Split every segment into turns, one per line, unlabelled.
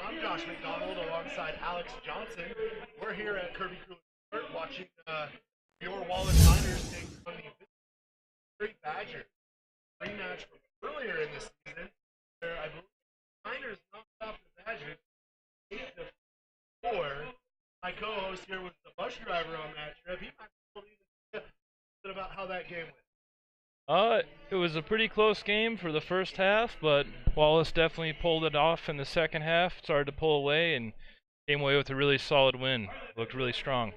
I'm Josh McDonald alongside Alex Johnson. We're here at Kirby Cooler watching your Wallace Miners take on the Ferry Badgers rematch from earlier in the season, where I believe the Miners knocked off the Badgers 8-4. My co-host here was the bus driver on that trip. He might be able to even tell you a bit about how that game went.
It was a pretty close game for the first half, but Wallace definitely pulled it off in the second half, started to pull away, and came away with a really solid win. Looked really strong.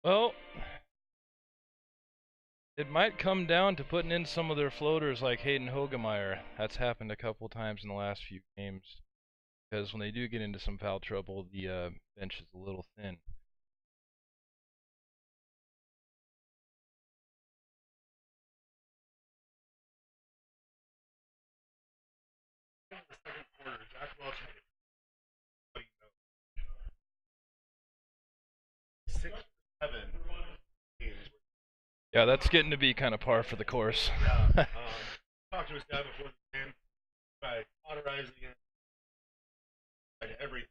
Well, it might come down to putting in some of their floaters like Hayden Hogemeyer. That's happened a couple times in the last few games. Because when they do get into some foul trouble, the bench is a little thin.
In the second quarter, Jack Welch had 6 for 7 games.
Yeah, that's getting to be kind of par for the course.
Yeah, talked to his dad before the game, by cauterizing it, and everything.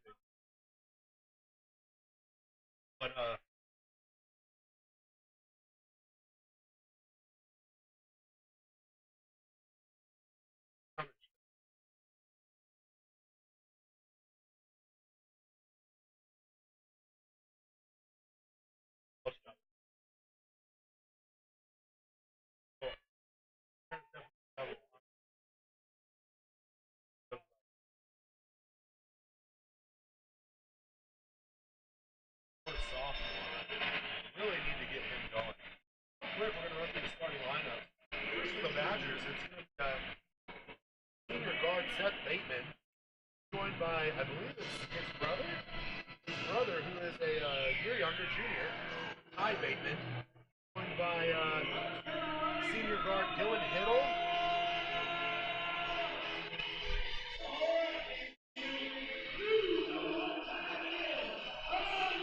But sophomore, really need to get him going. Quick, we're going to run through the starting lineup. First for the Badgers, it's going to be senior guard Seth Bateman, joined by, I believe it's his brother, who is a year younger, junior, Ty Bateman, joined by senior guard Dylan Hiddle.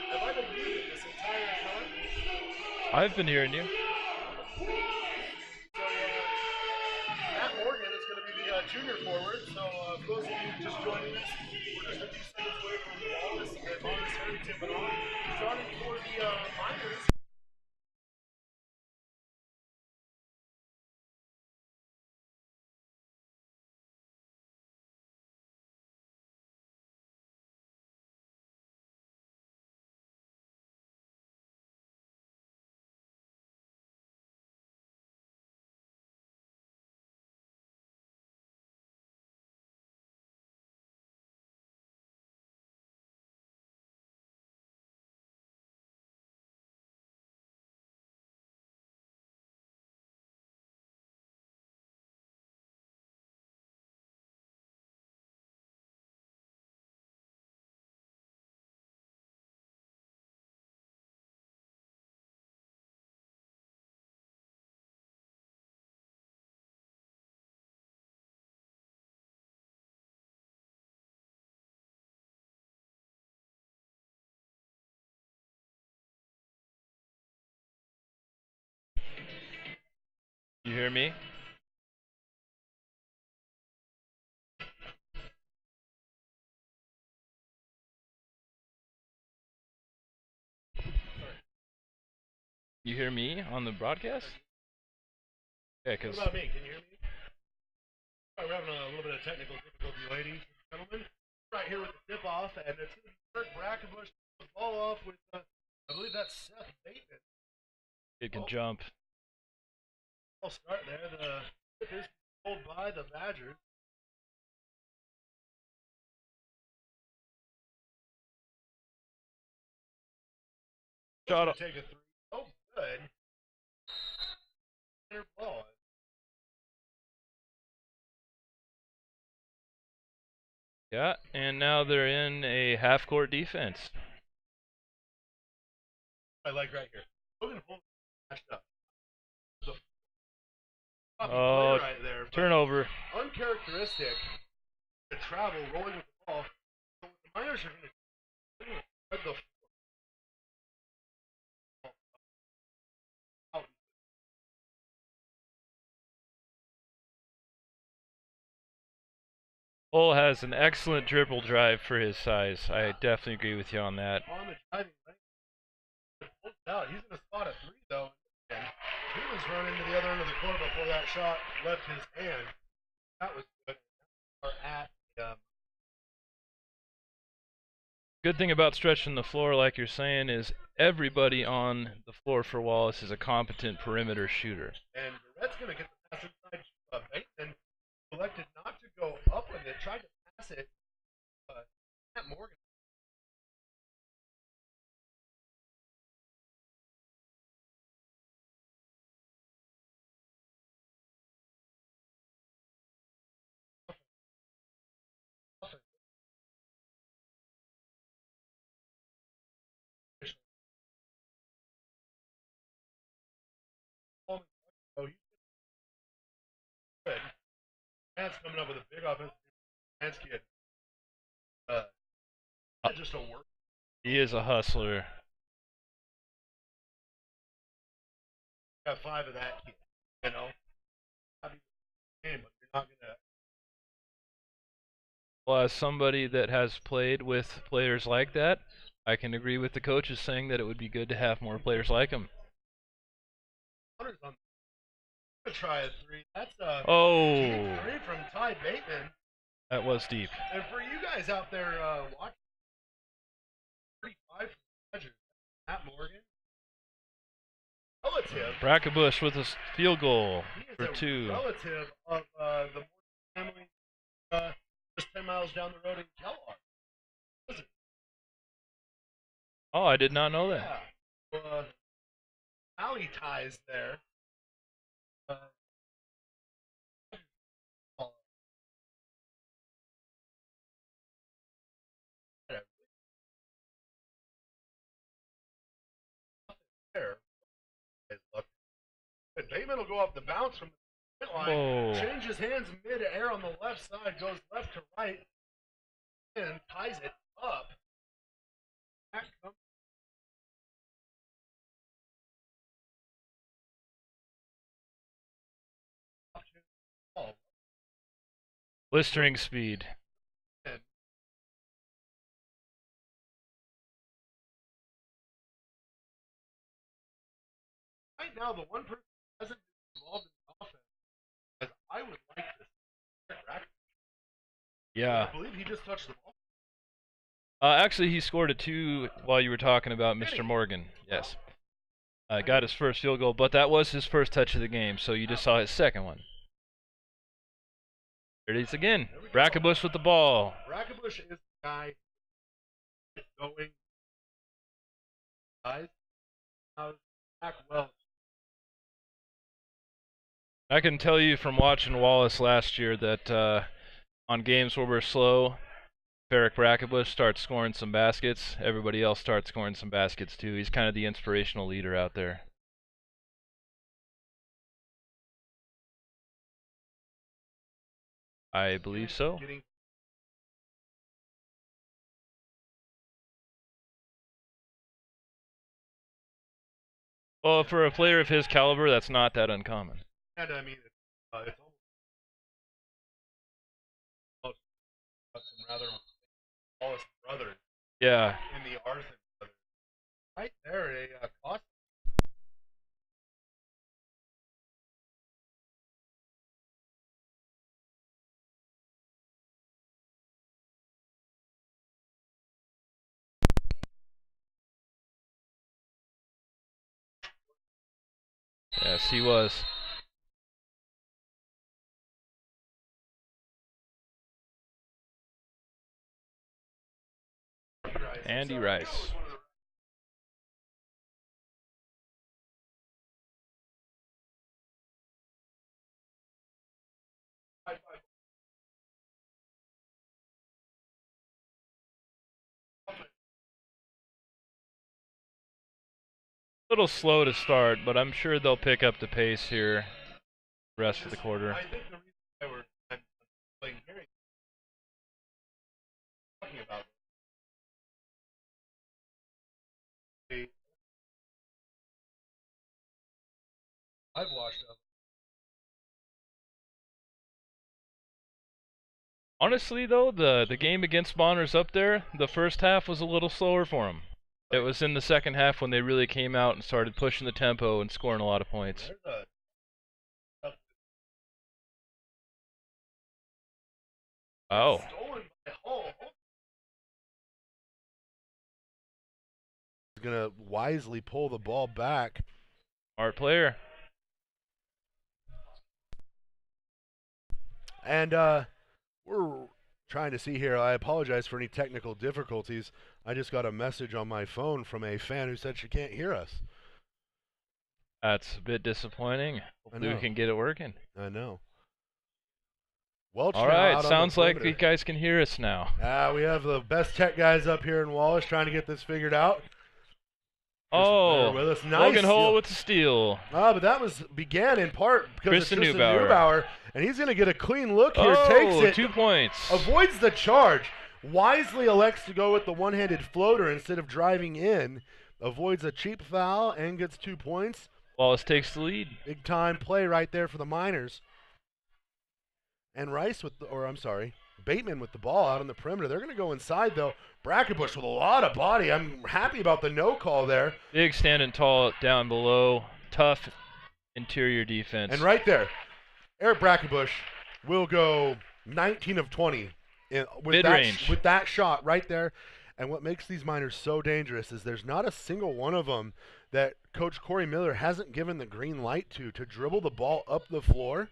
Have I been muted this entire time?
I've been hearing you.
So, Matt Morgan is going to be the junior forward. So, for those of you just joining us, we're just a few seconds away from Wallace and Ferry tipping off. Starting for the Miners.
hear me? You hear me on the broadcast? Yeah,
What
because
about me? Can you hear me? We're having a little bit of technical difficulty, ladies and gentlemen. Right here with the tip off, and it's going to be Kurt Brackenbush the ball off with, I believe that's Seth Bateman.
it can jump.
I'll start there. The tip is controlled by the Badgers.
Shot up.
Take a three. Oh, good. Center ball.
Yeah, and now they're in a half-court defense.
I like right here. Logan Holmes matched up. The
Oh,
play right there,
turnover.
uncharacteristic to travel rolling with the ball. So what the Miners are going to do is spread the out.
Cole has an excellent dribble drive for his size. I definitely agree with you on that.
On the driving lane. Out. He's in a spot at three, though. And he was running to the other end of the court before that shot left his hand. That was good. Or at
Good thing about stretching the floor, like you're saying, is everybody on the floor for Wallace is a competent perimeter shooter.
and the Reds going to get the pass inside. Bateman elected not to go up with it, tried to pass it. Matt Morgan. Oh, he's good. Matt's coming up with a big offensive. Matt's kid. Just a work.
He is a hustler.
Got five of that kid. You know, I mean, game, but you're not gonna.
Well, as somebody that has played with players like that, I can agree with the coaches saying that it would be good to have more players like him.
I'm gonna try a three. That's
Oh,
three from Ty Bateman.
that was deep.
And for you guys out there watching, 35 from Badgers. Matt Morgan. Relative.
Brackenbush with a field goal
He is
for
a
two.
relative of the Morgan family, just 10 miles down the road in Kellogg.
Oh, I did not know that.
Yeah. Alley ties there. There. Bateman will go off the bounce from the line.
Oh.
Changes hands mid-air on the left side, goes left to right, and ties it up. Back comes ball.
Blistering speed.
Right now, the one person who hasn't been involved in the offense, as I would like to see,
Yeah.
I believe he just touched the ball.
Actually, he scored a two while you were talking about Mr. Morgan. Yes. Got his first field goal, but that was his first touch of the game, so you just saw his second one. There it is again. Brackenbush with the ball.
Brackenbush is the guy going. Guys, back well.
I can tell you from watching Wallace last year that on games where we're slow, Ferry Brackenbush starts scoring some baskets. Everybody else starts scoring some baskets too. He's kind of the inspirational leader out there. I believe so. Well, for a player of his caliber, that's not that uncommon.
And I mean, it's almost some rather Wallace brothers
Yeah.
in the Arson brothers. Right there, a cost.
Yes, he was. Andy Rice. Little slow to start, but I'm sure they'll pick up the pace here the rest of the quarter.
I think the reason why I'm playing Ferry talking about it, I've watched them.
Honestly, though, the game against Bonner's up there, the first half was a little slower for them. It was in the second half when they really came out and started pushing the tempo and scoring a lot of points. Oh.
Stolen by Hull. He's gonna wisely pull the ball back.
Smart player.
And we're trying to see here. I apologize for any technical difficulties. I just got a message on my phone from a fan who said she can't hear us.
That's a bit disappointing. Hopefully we can get it working.
I know. Welch
All
now
right,
out on
sounds
the
like you
perimeter.
guys can hear us now.
We have the best tech guys up here in Wallace trying to get this figured out.
Oh,
with us. Nice
Logan Hull
steal.
with the steal.
But that began in part because
Tristan
of Tristan
Neubauer.
Neubauer, and he's going to get a clean look here.
Oh,
Takes it,
2 points.
avoids the charge, wisely elects to go with the one-handed floater instead of driving in, avoids a cheap foul, and gets 2 points.
Wallace takes the lead.
Big time play right there for the Miners. And Bateman with the ball out on the perimeter. They're going to go inside, though. Brackenbush with a lot of body. I'm happy about the no call there.
Big standing tall down below. Tough interior defense.
And right there, Eric Brackenbush will go 19 of 20
Mid-range.
with that shot right there. And what makes these Miners so dangerous is there's not a single one of them that Coach Corey Miller hasn't given the green light to dribble the ball up the floor.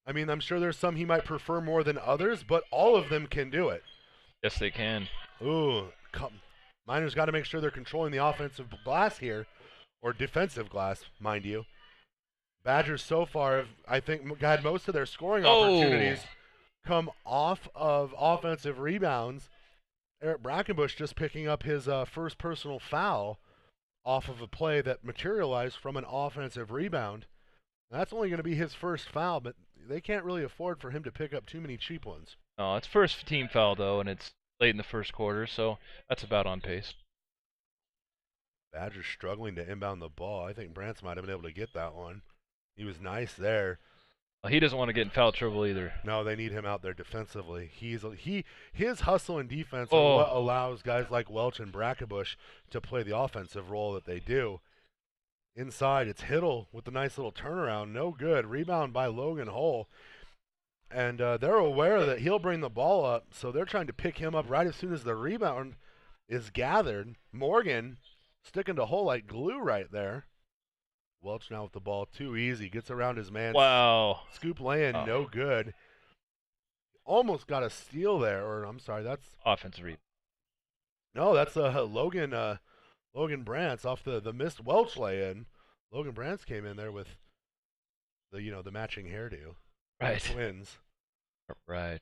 I mean, I'm sure there's some he might prefer more than others, but all of them can do it.
Yes, they can.
Ooh, Miners got to make sure they're controlling the offensive glass here, or defensive glass, mind you. Badgers so far have, I think, had most of their scoring opportunities come off of offensive rebounds. Eric Brackenbush just picking up his first personal foul off of a play that materialized from an offensive rebound. That's only going to be his first foul, but they can't really afford for him to pick up too many cheap ones.
No, it's first team foul, though, and it's late in the first quarter, so that's about on pace.
Badgers struggling to inbound the ball. I think Brantz might have been able to get that one. He was nice there.
Well, he doesn't want to get in foul trouble either.
No, they need him out there defensively. His hustle and defense are what allows guys like Welch and Brackenbush to play the offensive role that they do. Inside, it's Hiddle with a nice little turnaround. No good. Rebound by Logan Hull. And they're aware that he'll bring the ball up, so they're trying to pick him up right as soon as the rebound is gathered. Morgan sticking to Hull like glue right there. Welch now with the ball. Too easy. Gets around his man.
Wow.
Scoop lay-in, no good. Almost got a steal there, or I'm sorry, that's
offensive rebound.
No, that's Logan Brantz off the missed Welch lay-in. Logan Brantz came in there with the matching hairdo.
Right.
Twins.
Right.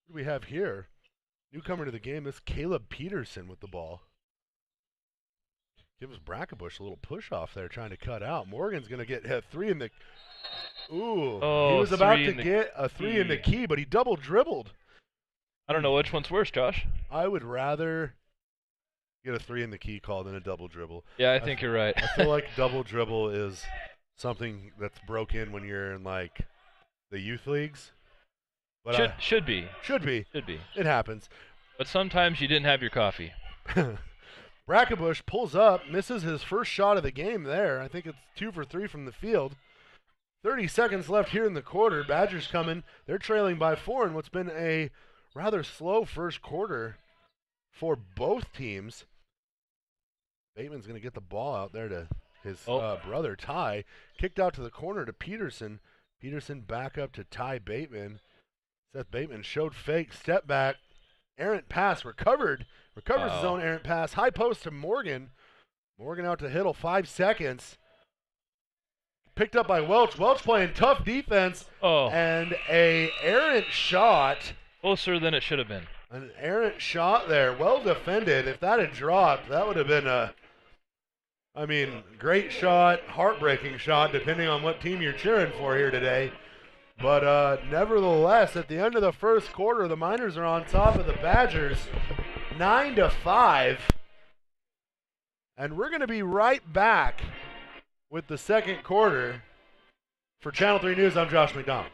What do we have here? Newcomer to the game is Caleb Peterson with the ball. Gives Brackenbush a little push off there, trying to cut out. Morgan's going to get a three in the. Ooh, he was about to get a three in the key, but he double dribbled.
I don't know which one's worse, Josh.
I would rather get a three in the key call than a double dribble.
Yeah, I think you're right.
I feel like double dribble is something that's broken when you're in like the youth leagues. But
Should be.
should be.
Should be.
It happens.
But sometimes you didn't have your coffee.
Brackenbush pulls up, misses his first shot of the game there. I think it's 2 for 3 from the field. 30 seconds left here in the quarter. Badgers coming. They're trailing by 4 in what's been a rather slow first quarter for both teams. Bateman's going to get the ball out there to his brother, Ty. Kicked out to the corner to Peterson. Peterson back up to Ty Bateman. Seth Bateman showed fake, step back, errant pass, recovers his own errant pass, high post to Morgan. Morgan out to Hiddle, 5 seconds. Picked up by Welch. Welch playing tough defense, and a errant shot.
Closer than it should have been.
An errant shot there, well defended. If that had dropped, that would have been great shot, heartbreaking shot, depending on what team you're cheering for here today. But nevertheless, at the end of the first quarter, the Miners are on top of the Badgers, 9-5. And we're going to be right back with the second quarter. For Channel 3 News, I'm Josh McDonald.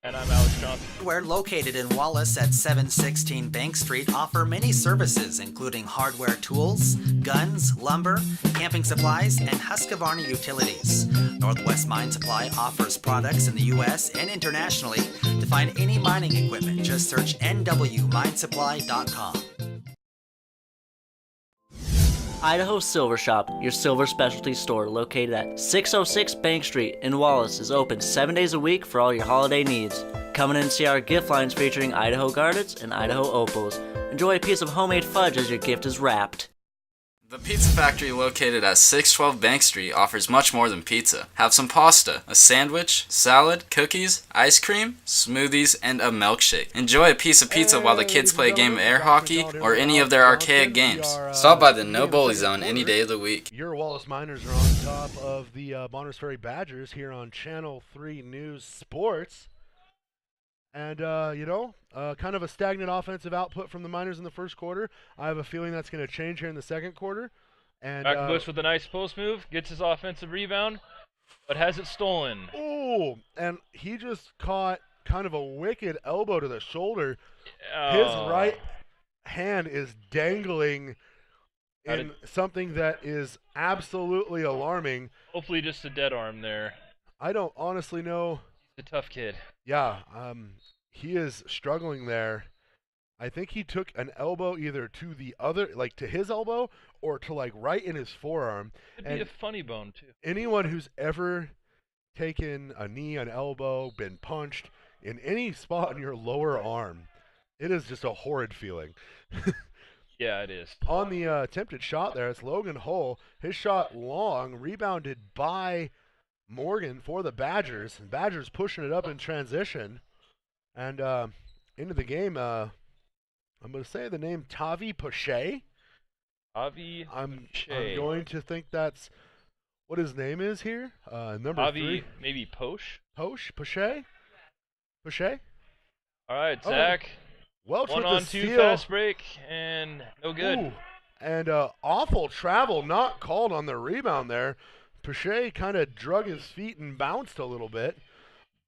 And I'm Alex Johnson.
We're located in Wallace at 716 Bank Street, offer many services including hardware tools, guns, lumber, camping supplies, and Husqvarna utilities. Northwest Mine Supply offers products in the U.S. and internationally. To find any mining equipment, just search nwminesupply.com.
Idaho Silver Shop, your silver specialty store located at 606 Bank Street in Wallace, is open 7 days a week for all your holiday needs. Come in and see our gift lines featuring Idaho Gardens and Idaho Opals. Enjoy a piece of homemade fudge as your gift is wrapped.
The Pizza Factory located at 612 Bank Street offers much more than pizza. Have some pasta, a sandwich, salad, cookies, ice cream, smoothies, and a milkshake. Enjoy a piece of pizza while the kids play a game of air hockey or any of their archaic games. Stop by the No Bully Zone any day of the week.
Your Wallace Miners are on top of the Bonners Ferry Badgers here on Channel 3 News Sports. And, kind of a stagnant offensive output from the Miners in the first quarter. I have a feeling that's going to change here in the second quarter. And
Bush with a nice post move, gets his offensive rebound, but has it stolen.
Oh, and he just caught kind of a wicked elbow to the shoulder.
Oh.
His right hand is dangling in something that is absolutely alarming.
Hopefully just a dead arm there.
I don't honestly know.
He's a tough kid.
Yeah, he is struggling there. I think he took an elbow either to the other, like to his elbow, or to like right in his forearm.
Could be a funny bone too.
Anyone who's ever taken a knee, an elbow, been punched in any spot in your lower arm, it is just a horrid feeling.
Yeah, it is.
On the attempted shot there, it's Logan Hull. His shot long, rebounded by Morgan for the Badgers. Badgers pushing it up in transition. And into the game, I'm going to say the name Tavi Pache. I'm going to think that's what his name is here. Number
Tavi,
3.
maybe Posh?
Pache?
All right, Zach.
Welch
One
with
on
the
two,
steal.
fast break, and no good.
Ooh. And awful travel, not called on the rebound there. Pache kind of drug his feet and bounced a little bit.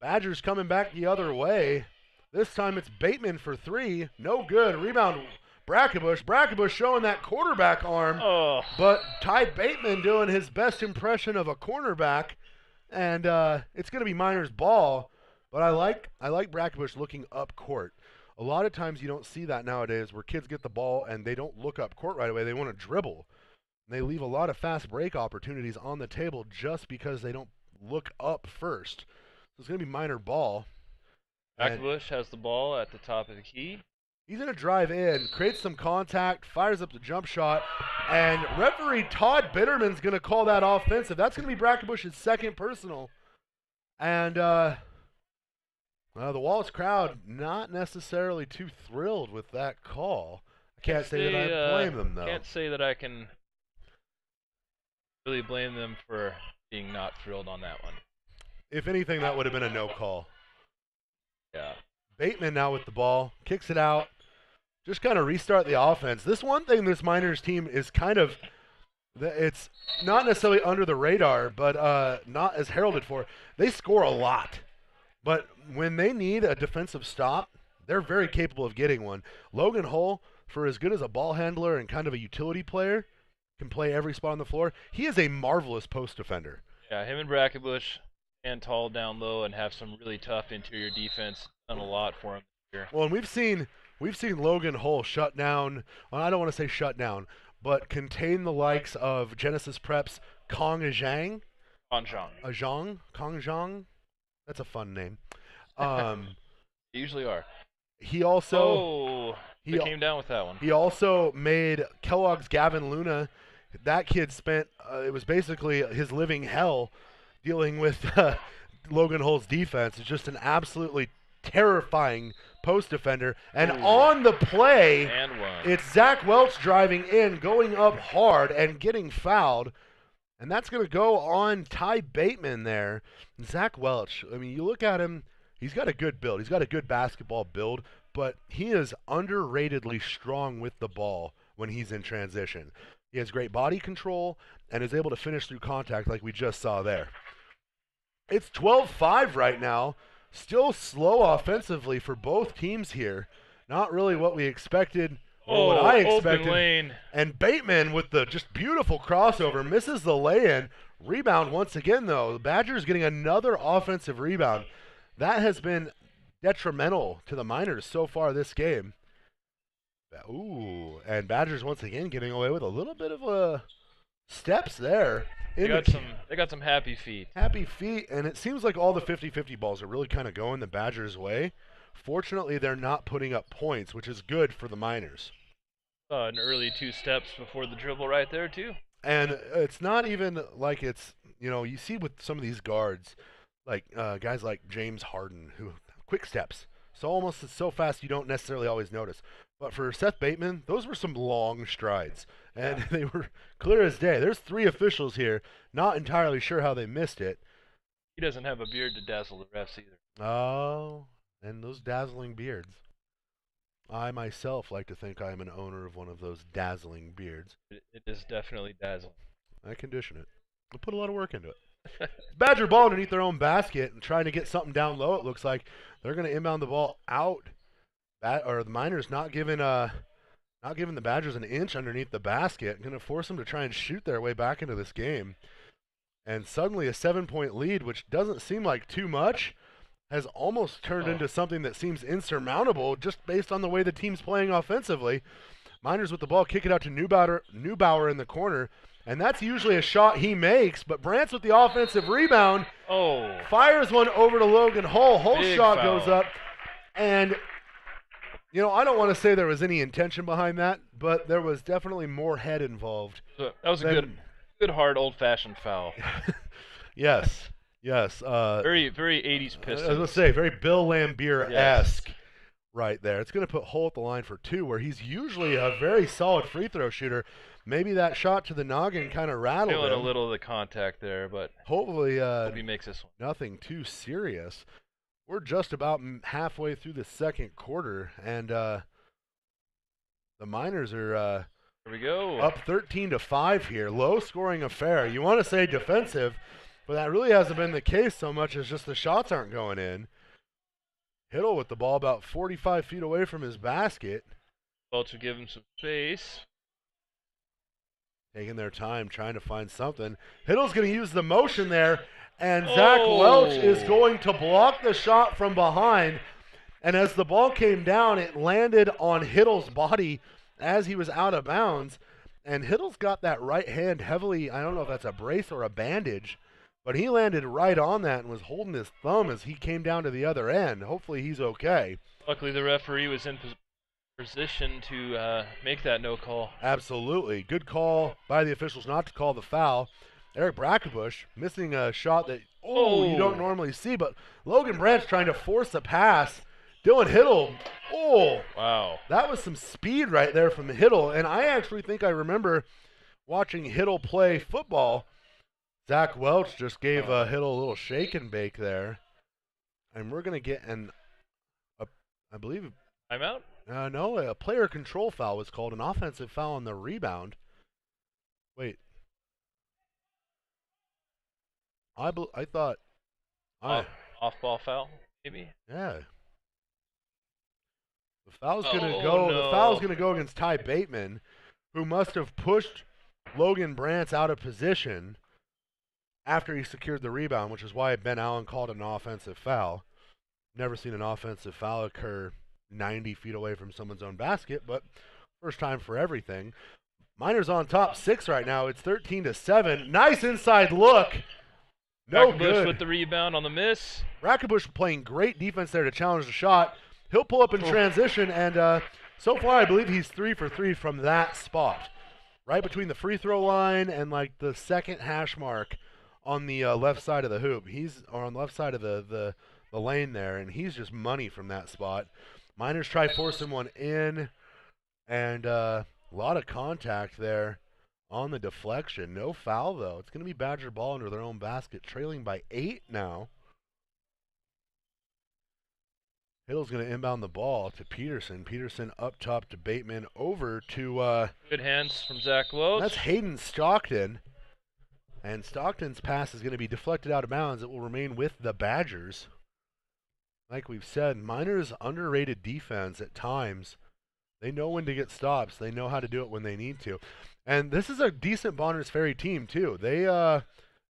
Badgers coming back the other way. This time it's Bateman for 3. No good. Rebound, Brackenbush. Brackenbush showing that quarterback arm.
Oh.
But Ty Bateman doing his best impression of a cornerback. And it's going to be Miners' ball. But I like Brackenbush looking up court. A lot of times you don't see that nowadays where kids get the ball and they don't look up court right away. They want to dribble. They leave a lot of fast break opportunities on the table just because they don't look up first. So it's going to be Miner ball.
Brackenbush has the ball at the top of the key.
He's going to drive in, creates some contact, fires up the jump shot, and referee Todd Bitterman's going to call that offensive. That's going to be Brackenbush's second personal. And the Wallace crowd not necessarily too thrilled with that call. I can't say that I blame them, though.
Can't say that I can really blame them for being not thrilled on that one.
If anything, that would have been a no call.
Yeah.
Bateman now with the ball, kicks it out, just kind of restart the offense. This one thing this Miners team is kind of It's not necessarily under the radar, but not as heralded for. They score a lot, but when they need a defensive stop, they're very capable of getting one. Logan Hull, for as good as a ball handler and kind of a utility player, can play every spot on the floor. He is a marvelous post defender.
Yeah, him and Brackenbush stand tall down low and have some really tough interior defense. Done a lot for him this year.
Well, and we've seen Logan Hull shut down. Well, I don't want to say shut down, but contain the likes of Genesis Prep's Kong Ajang. Kong Zhang. That's a fun name.
They usually are.
He also
They came down with that one.
he also made Kellogg's Gavin Luna. That kid spent it was basically his living hell dealing with Logan Hull's defense. It's just an absolutely terrifying post defender. And on the play,
And one.
it's Zach Welch driving in, going up hard, and getting fouled. And that's going to go on Ty Bateman there. And Zach Welch, I mean, you look at him, he's got a good build. He's got a good basketball build, but he is underratedly strong with the ball when he's in transition. He has great body control and is able to finish through contact like we just saw there. It's 12-5 right now. Still slow offensively for both teams here. Not really what we expected or what I expected.
Open lane.
And Bateman with the just beautiful crossover misses the lay-in. Rebound once again, though. The Badgers getting another offensive rebound. That has been detrimental to the Miners so far this game. Ooh, and Badgers once again getting away with a little bit of steps there.
They got some happy feet.
Happy feet, and it seems like all the 50-50 balls are really kind of going the Badgers' way. Fortunately, they're not putting up points, which is good for the Miners.
An early 2 steps before the dribble right there, too.
And it's not even like it's, you see with some of these guards, like guys like James Harden, who quick steps. So almost it's so fast you don't necessarily always notice. But for Seth Bateman, those were some long strides. And they were clear as day. There's 3 officials here, not entirely sure how they missed it.
He doesn't have a beard to dazzle the refs either.
Oh, and those dazzling beards. I myself like to think I am an owner of one of those dazzling beards.
It is definitely dazzling.
I condition it. I put a lot of work into it. Badger ball underneath their own basket and trying to get something down low. It looks like they're going to inbound the ball out. The Miners not giving the Badgers an inch underneath the basket. Going to force them to try and shoot their way back into this game. And suddenly a 7-point lead, which doesn't seem like too much, has almost turned into something that seems insurmountable just based on the way the team's playing offensively. Miners with the ball, kick it out to Neubauer in the corner. And that's usually a shot he makes, but Brant's with the offensive rebound. Fires one over to Logan Hull. Hull's shot goes up. And, I don't want to say there was any intention behind that, but there was definitely more head involved.
So that was a good hard old-fashioned foul.
Yes.
Very 80s Pistons.
I was going to say, very Bill Laimbeer-esque right there. It's going to put Hull at the line for 2, where he's usually a very solid free throw shooter. Maybe that shot to the noggin kind of rattled him.
Feeling a little of the contact there, but
hopefully
he makes this one.
Nothing too serious. We're just about halfway through the second quarter, and the Miners are
here we go.
Up 13-5 here. Low-scoring affair. You want to say defensive, but that really hasn't been the case so much as just the shots aren't going in. Hiddle with the ball about 45 feet away from his basket.
Welch will give him some space.
Taking their time, trying to find something. Hiddle's going to use the motion there, and Zach Welch is going to block the shot from behind. And as the ball came down, it landed on Hiddle's body as he was out of bounds. And Hiddle's got that right hand heavily, I don't know if that's a brace or a bandage, but he landed right on that and was holding his thumb as he came down to the other end. Hopefully he's okay.
Luckily the referee was in position to make that no call.
Absolutely. Good call by the officials not to call the foul. Eric Brackenbush missing a shot that you don't normally see, but Logan Branch trying to force a pass. Dylan Hiddle,
wow.
That was some speed right there from Hiddle, and I actually think I remember watching Hiddle play football. Zach Welch just gave Hiddle a little shake and bake there, and we're going to get I believe,
timeout?
No, a player control foul was called, an offensive foul on the rebound. Wait, I thought.
Off ball foul, maybe.
Yeah. The foul's gonna
Oh,
go.
no.
The foul's gonna go against Ty Bateman, who must have pushed Logan Brantz out of position after he secured the rebound, which is why Ben Allen called it an offensive foul. Never seen an offensive foul occur 90 feet away from someone's own basket, but first time for everything. Miners on top 6 right now. It's 13-7. Nice inside look. No
Brackenbush
good.
with the rebound on the miss.
Brackenbush playing great defense there to challenge the shot. He'll pull up in transition, and so far I believe he's 3 for 3 from that spot. Right between the free throw line and like the second hash mark on the left side of the hoop. Or on the left side of the lane there, and he's just money from that spot. Miners try forcing one in, and a lot of contact there on the deflection. No foul, though. It's going to be Badger ball under their own basket, trailing by 8 now. Hiddle's going to inbound the ball to Peterson. Peterson up top to Bateman, over to...
Good hands from Zach Welch.
That's Hayden Stockton. And Stockton's pass is going to be deflected out of bounds. It will remain with the Badgers. Like we've said, Miners' underrated defense at times. They know when to get stops. They know how to do it when they need to. And this is a decent Bonners Ferry team, too. They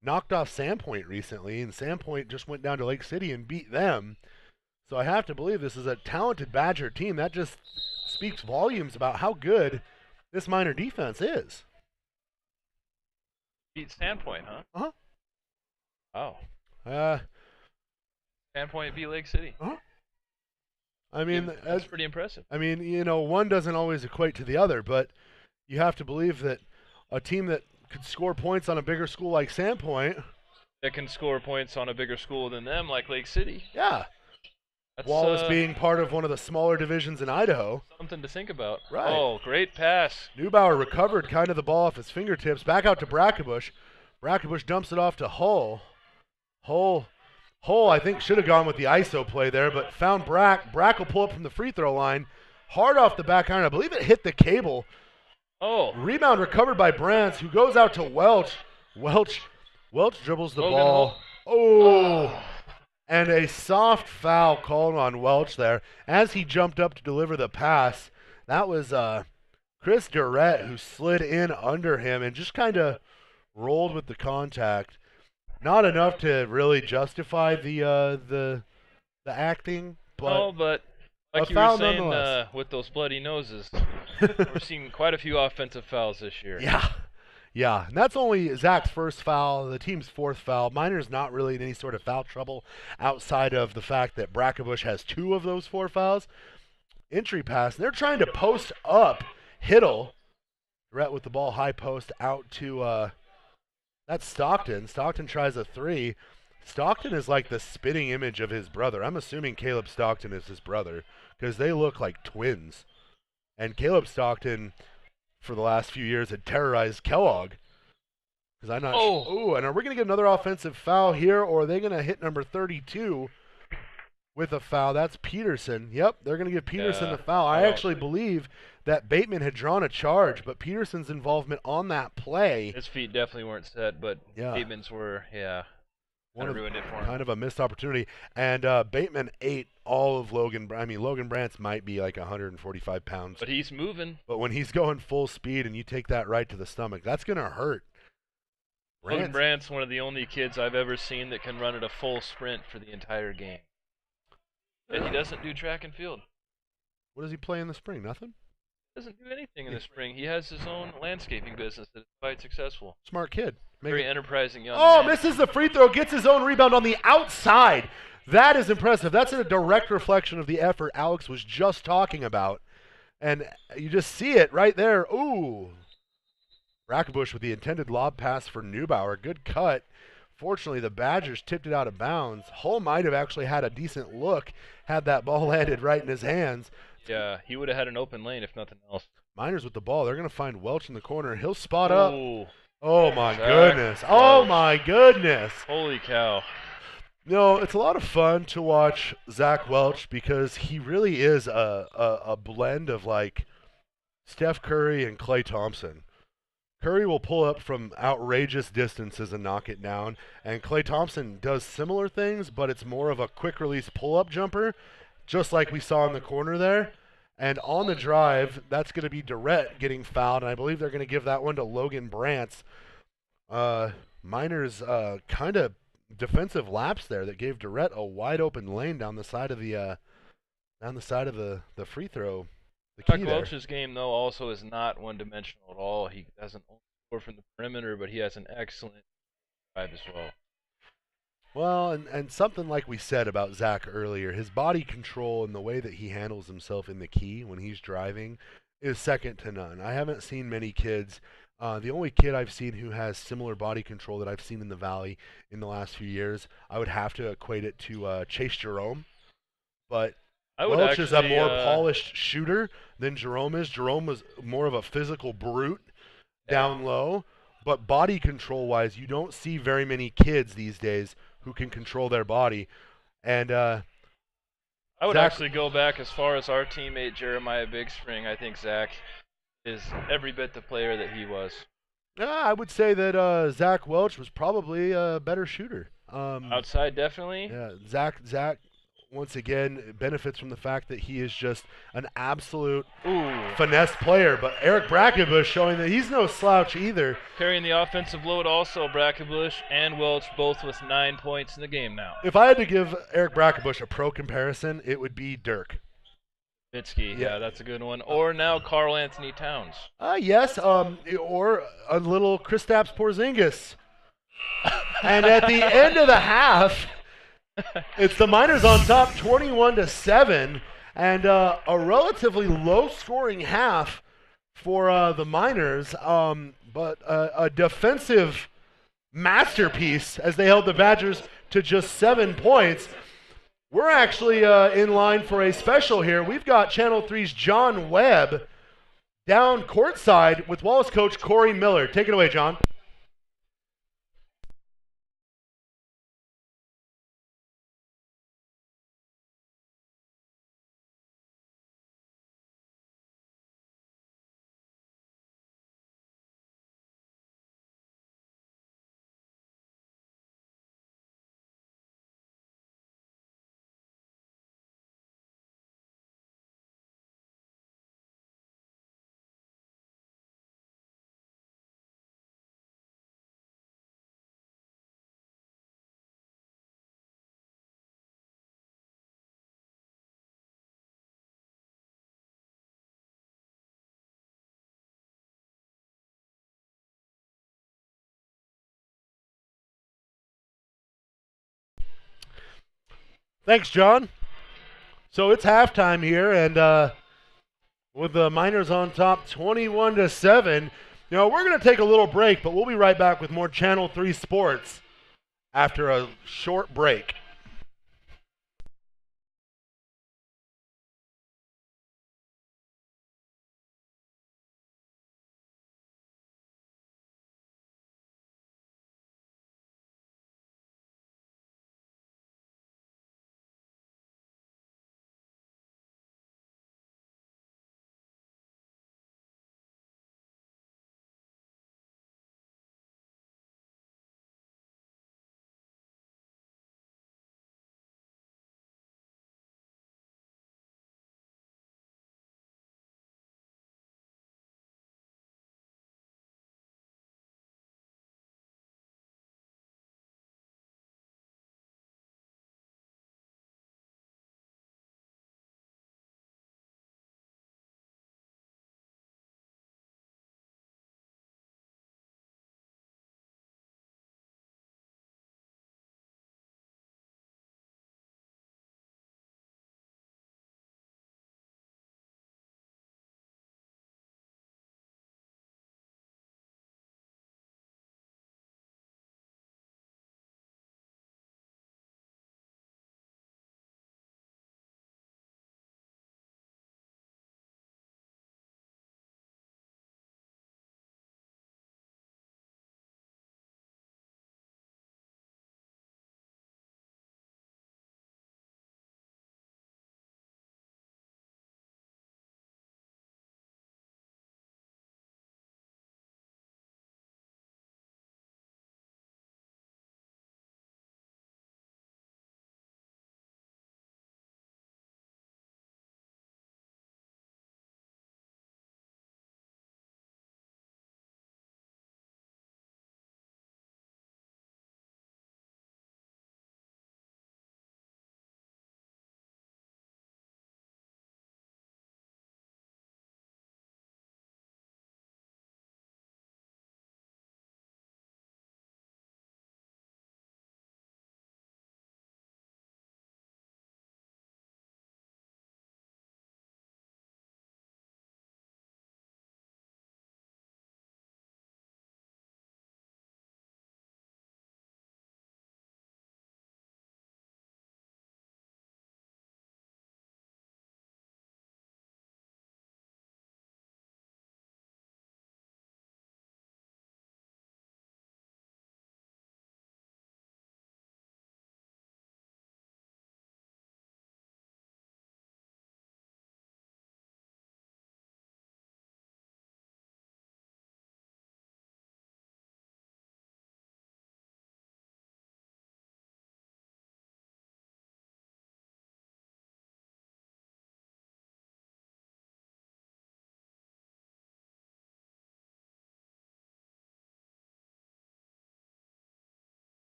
knocked off Sandpoint recently, and Sandpoint just went down to Lake City and beat them. So I have to believe this is a talented Badger team. That just speaks volumes about how good this Miner defense is.
Beat Sandpoint, huh?
Uh-huh.
Wow. Sandpoint beat Lake City.
Uh-huh. I mean,
that's pretty impressive.
I mean, you know, one doesn't always equate to the other, but you have to believe that a team that could score points on a bigger school like Sandpoint,
that can score points on a bigger school than them, like Lake City.
Yeah.
That's,
Wallace being part of one of the smaller divisions in Idaho.
Something to think about.
Right.
Oh, great pass.
Neubauer recovered kind of the ball off his fingertips. Back out to Brackenbush. Brackenbush dumps it off to Hull. Hull, I think, should have gone with the ISO play there, but found Brack. Brack will pull up from the free throw line. Hard off the back iron. I believe it hit the cable.
Oh.
Rebound recovered by Brantz, who goes out to Welch. Welch dribbles the ball. Oh. And a soft foul called on Welch there as he jumped up to deliver the pass. That was Chris Durrett who slid in under him and just kind of rolled with the contact. Not enough to really justify the acting,
but like you were saying with those bloody noses, we're seeing quite a few offensive fouls this year.
Yeah, and that's only Zach's first foul, the team's fourth foul. Miner's not really in any sort of foul trouble outside of the fact that Brackenbush has 2 of those 4 fouls. Entry pass, and they're trying to post up Hiddle. Durrett with the ball, high post out to, that's Stockton. Stockton tries a 3. Stockton is like the spitting image of his brother. I'm assuming Caleb Stockton is his brother because they look like twins. And Caleb Stockton, for the last few years, had terrorized Kellogg. Because I'm not sure. And are we going to get another offensive foul here, or are they going to hit number 32 with a foul? That's Peterson. Yep, they're going to give Peterson the foul. I actually believe that Bateman had drawn a charge, but Peterson's involvement on that play.
His feet definitely weren't set, but Bateman's were, ruined it for him.
Kind of a missed opportunity. And Bateman ate all of Logan. I mean, Logan Brantz might be like 145 pounds.
But he's moving.
But when he's going full speed and you take that right to the stomach, that's going to hurt.
Logan Brantz, one of the only kids I've ever seen that can run at a full sprint for the entire game. And he doesn't do track and field.
What does he play in the spring? Nothing?
Doesn't do anything in the spring. He has his own landscaping business that is quite successful.
Smart kid.
Very enterprising young
man.
Misses
the free throw, gets his own rebound on the outside. That is impressive. That's a direct reflection of the effort Alex was just talking about. And you just see it right there. Ooh. Brackenbush with the intended lob pass for Neubauer. Good cut. Fortunately, the Badgers tipped it out of bounds. Hull might have actually had a decent look had that ball landed right in his hands.
Yeah, he would have had an open lane if nothing else.
Miners with the ball. They're going to find Welch in the corner. He'll spot up.
Oh,
my goodness. Oh, my goodness.
Holy cow.
No, it's a lot of fun to watch Zach Welch because he really is a blend of like Steph Curry and Klay Thompson. Curry will pull up from outrageous distances and knock it down, and Klay Thompson does similar things, but it's more of a quick release pull-up jumper, just like we saw in the corner there. And on the drive, that's going to be Durrett getting fouled, and I believe they're going to give that one to Logan Brantz. Miners kind of defensive lapse there that gave Durrett a wide open lane down the side of the free throw. The key
Zach
there.
Welch's game, though, also is not one-dimensional at all. He doesn't only score from the perimeter, but he has an excellent drive as well.
Well, and something like we said about Zach earlier, his body control and the way that he handles himself in the key when he's driving is second to none. I haven't seen many kids. The only kid I've seen who has similar body control that I've seen in the Valley in the last few years, I would have to equate it to Chase Jerome. But Welch is a more polished shooter than Jerome is. Jerome was more of a physical brute down low. But body control-wise, you don't see very many kids these days who can control their body. And
I would actually go back as far as our teammate Jeremiah Bigspring. I think Zach is every bit the player that he was.
I would say that Zach Welch was probably a better shooter.
Outside, definitely.
Yeah, Zach, once again, benefits from the fact that he is just an absolute finesse player. But Eric Brackenbush showing that he's no slouch either.
Carrying the offensive load also, Brackenbush and Welch both with 9 points in the game now.
If I had to give Eric Brackenbush a pro comparison, it would be Dirk.
Nowitzki, yeah, that's a good one. Or now Karl Anthony Towns.
Yes, or a little Kristaps Porzingis. And at the end of the half, it's the Miners on top 21-7, and a relatively low-scoring half for the Miners, but a defensive masterpiece as they held the Badgers to just 7 points. We're actually in line for a special here. We've got Channel 3's John Webb down courtside with Wallace coach Corey Miller. Take it away, John. Thanks, John. So it's halftime here, and with the Miners on top 21-7, we're going to take a little break, but we'll be right back with more Channel 3 Sports after a short break.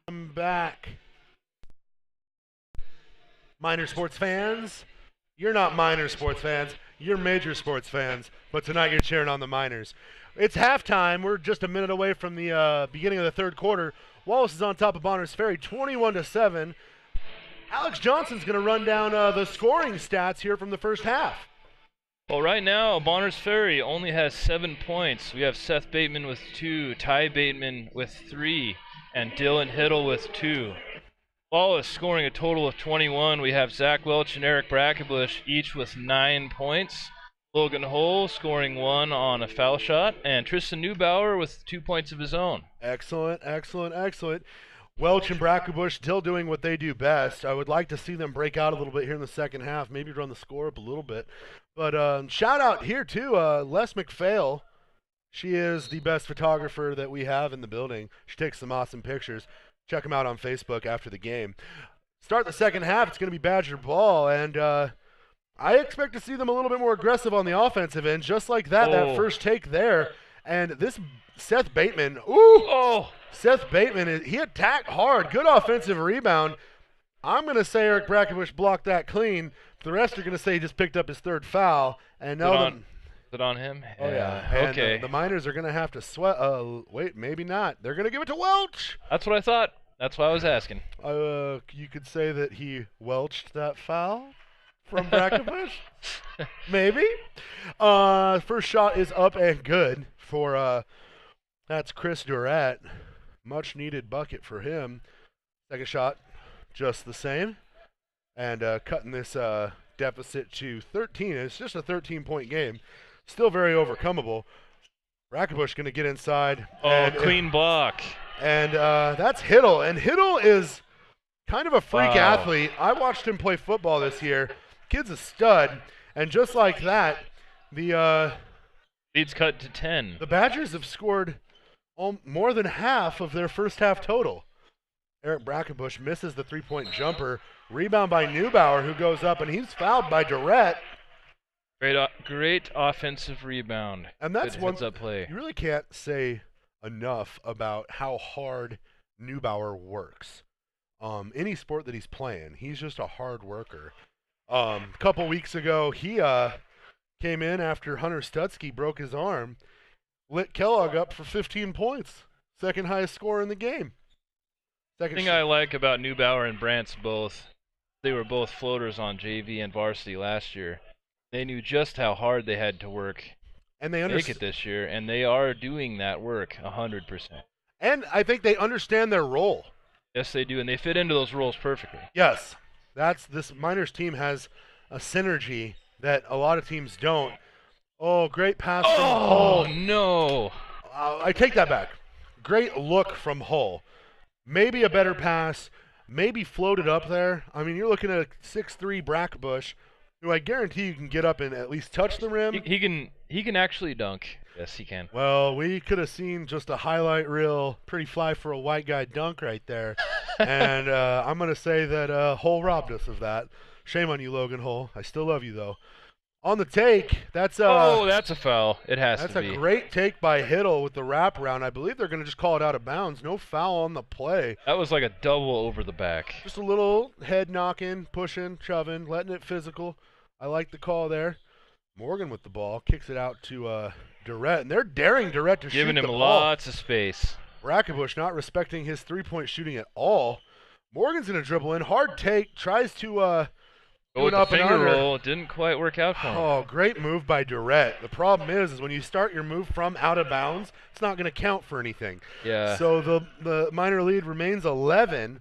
I'm back. Minor sports fans, you're not minor sports fans, you're major sports fans, but tonight you're cheering on the Miners. It's halftime. We're just a minute away from the beginning of the third quarter. Wallace is on top of Bonners Ferry, 21-7. Alex Johnson's going to run down the scoring stats here from the first half.
Well, right now, Bonners Ferry only has 7 points. We have Seth Bateman with 2, Ty Bateman with 3, and Dylan Hiddle with 2. Wallace scoring a total of 21. We have Zach Welch and Eric Brackenbush each with 9 points. Logan Hull scoring 1 on a foul shot, and Tristan Neubauer with 2 points of his own.
Excellent, excellent, excellent. Welch and Brackenbush still doing what they do best. I would like to see them break out a little bit here in the second half, maybe run the score up a little bit. But shout out here too, Les McPhail. She is the best photographer that we have in the building. She takes some awesome pictures. Check them out on Facebook after the game. Start the second half, it's going to be Badger ball, and I expect to see them a little bit more aggressive on the offensive end, just like that, that first take there. And this Seth Bateman, Seth Bateman, he attacked hard. Good offensive rebound. I'm going to say Eric Brackenbush blocked that clean. The rest are going to say he just picked up his third foul. And now
Is it on him?
Oh, yeah. And,
okay.
The Miners are going to have to sweat. Wait, maybe not. They're going to give it to Welch.
That's what I thought. That's why I was asking.
You could say that he welched that foul from Brackenbush. Maybe. First shot is up and good for that's Chris Durant. Much needed bucket for him. Second shot, just the same. And cutting this deficit to 13. It's just a 13-point game. Still very overcomable. Brackenbush going to get inside.
Oh, clean block.
And that's Hiddle. And Hiddle is kind of a freak athlete. I watched him play football this year. Kid's a stud. And just like that, the
lead's cut to 10.
The Badgers have scored more than half of their first half total. Eric Brackenbush misses the three-point jumper. Rebound by Neubauer, who goes up, and he's fouled by Durrett.
Great offensive rebound.
And that's
good
one
heads-up play.
You really can't say enough about how hard Neubauer works. Any sport that he's playing, he's just a hard worker. A couple weeks ago, he came in after Hunter Stutzky broke his arm, lit Kellogg up for 15 points. Second highest score in the game.
The thing I like about Neubauer and Brant's they were both floaters on JV and Varsity last year. They knew just how hard they had to work
and they
make it this year, and they are doing that work 100%.
And I think they understand their role.
Yes, they do, and they fit into those roles perfectly.
Yes. This Miners team has a synergy that a lot of teams don't. Oh, great pass from Hull.
Oh, no.
I take that back. Great look from Hull. Maybe a better pass. Maybe floated up there. I mean, you're looking at a 6'3" Brackenbush, who I guarantee you can get up and at least touch the rim.
He can actually dunk. Yes, he can.
Well, we could have seen just a highlight reel, pretty fly for a white guy dunk right there. And I'm going to say that Hull robbed us of that. Shame on you, Logan Hull. I still love you, though. On the take, that's
a foul. It has to be.
That's a great take by Hiddle with the wraparound. I believe they're going to just call it out of bounds. No foul on the play.
That was like a double over the back.
Just a little head knocking, pushing, shoving, letting it physical. I like the call there. Morgan with the ball kicks it out to Durrett, and they're daring Durrett to
giving
shoot
him
the ball.
Lots of space.
Brackenbush not respecting his three-point shooting at all. Morgan's going to dribble in. Hard take. Tries to
go with the finger roll. It didn't quite work out for him.
Oh, great move by Durrett. The problem is when you start your move from out of bounds, it's not going to count for anything.
Yeah.
So the Miner lead remains 11.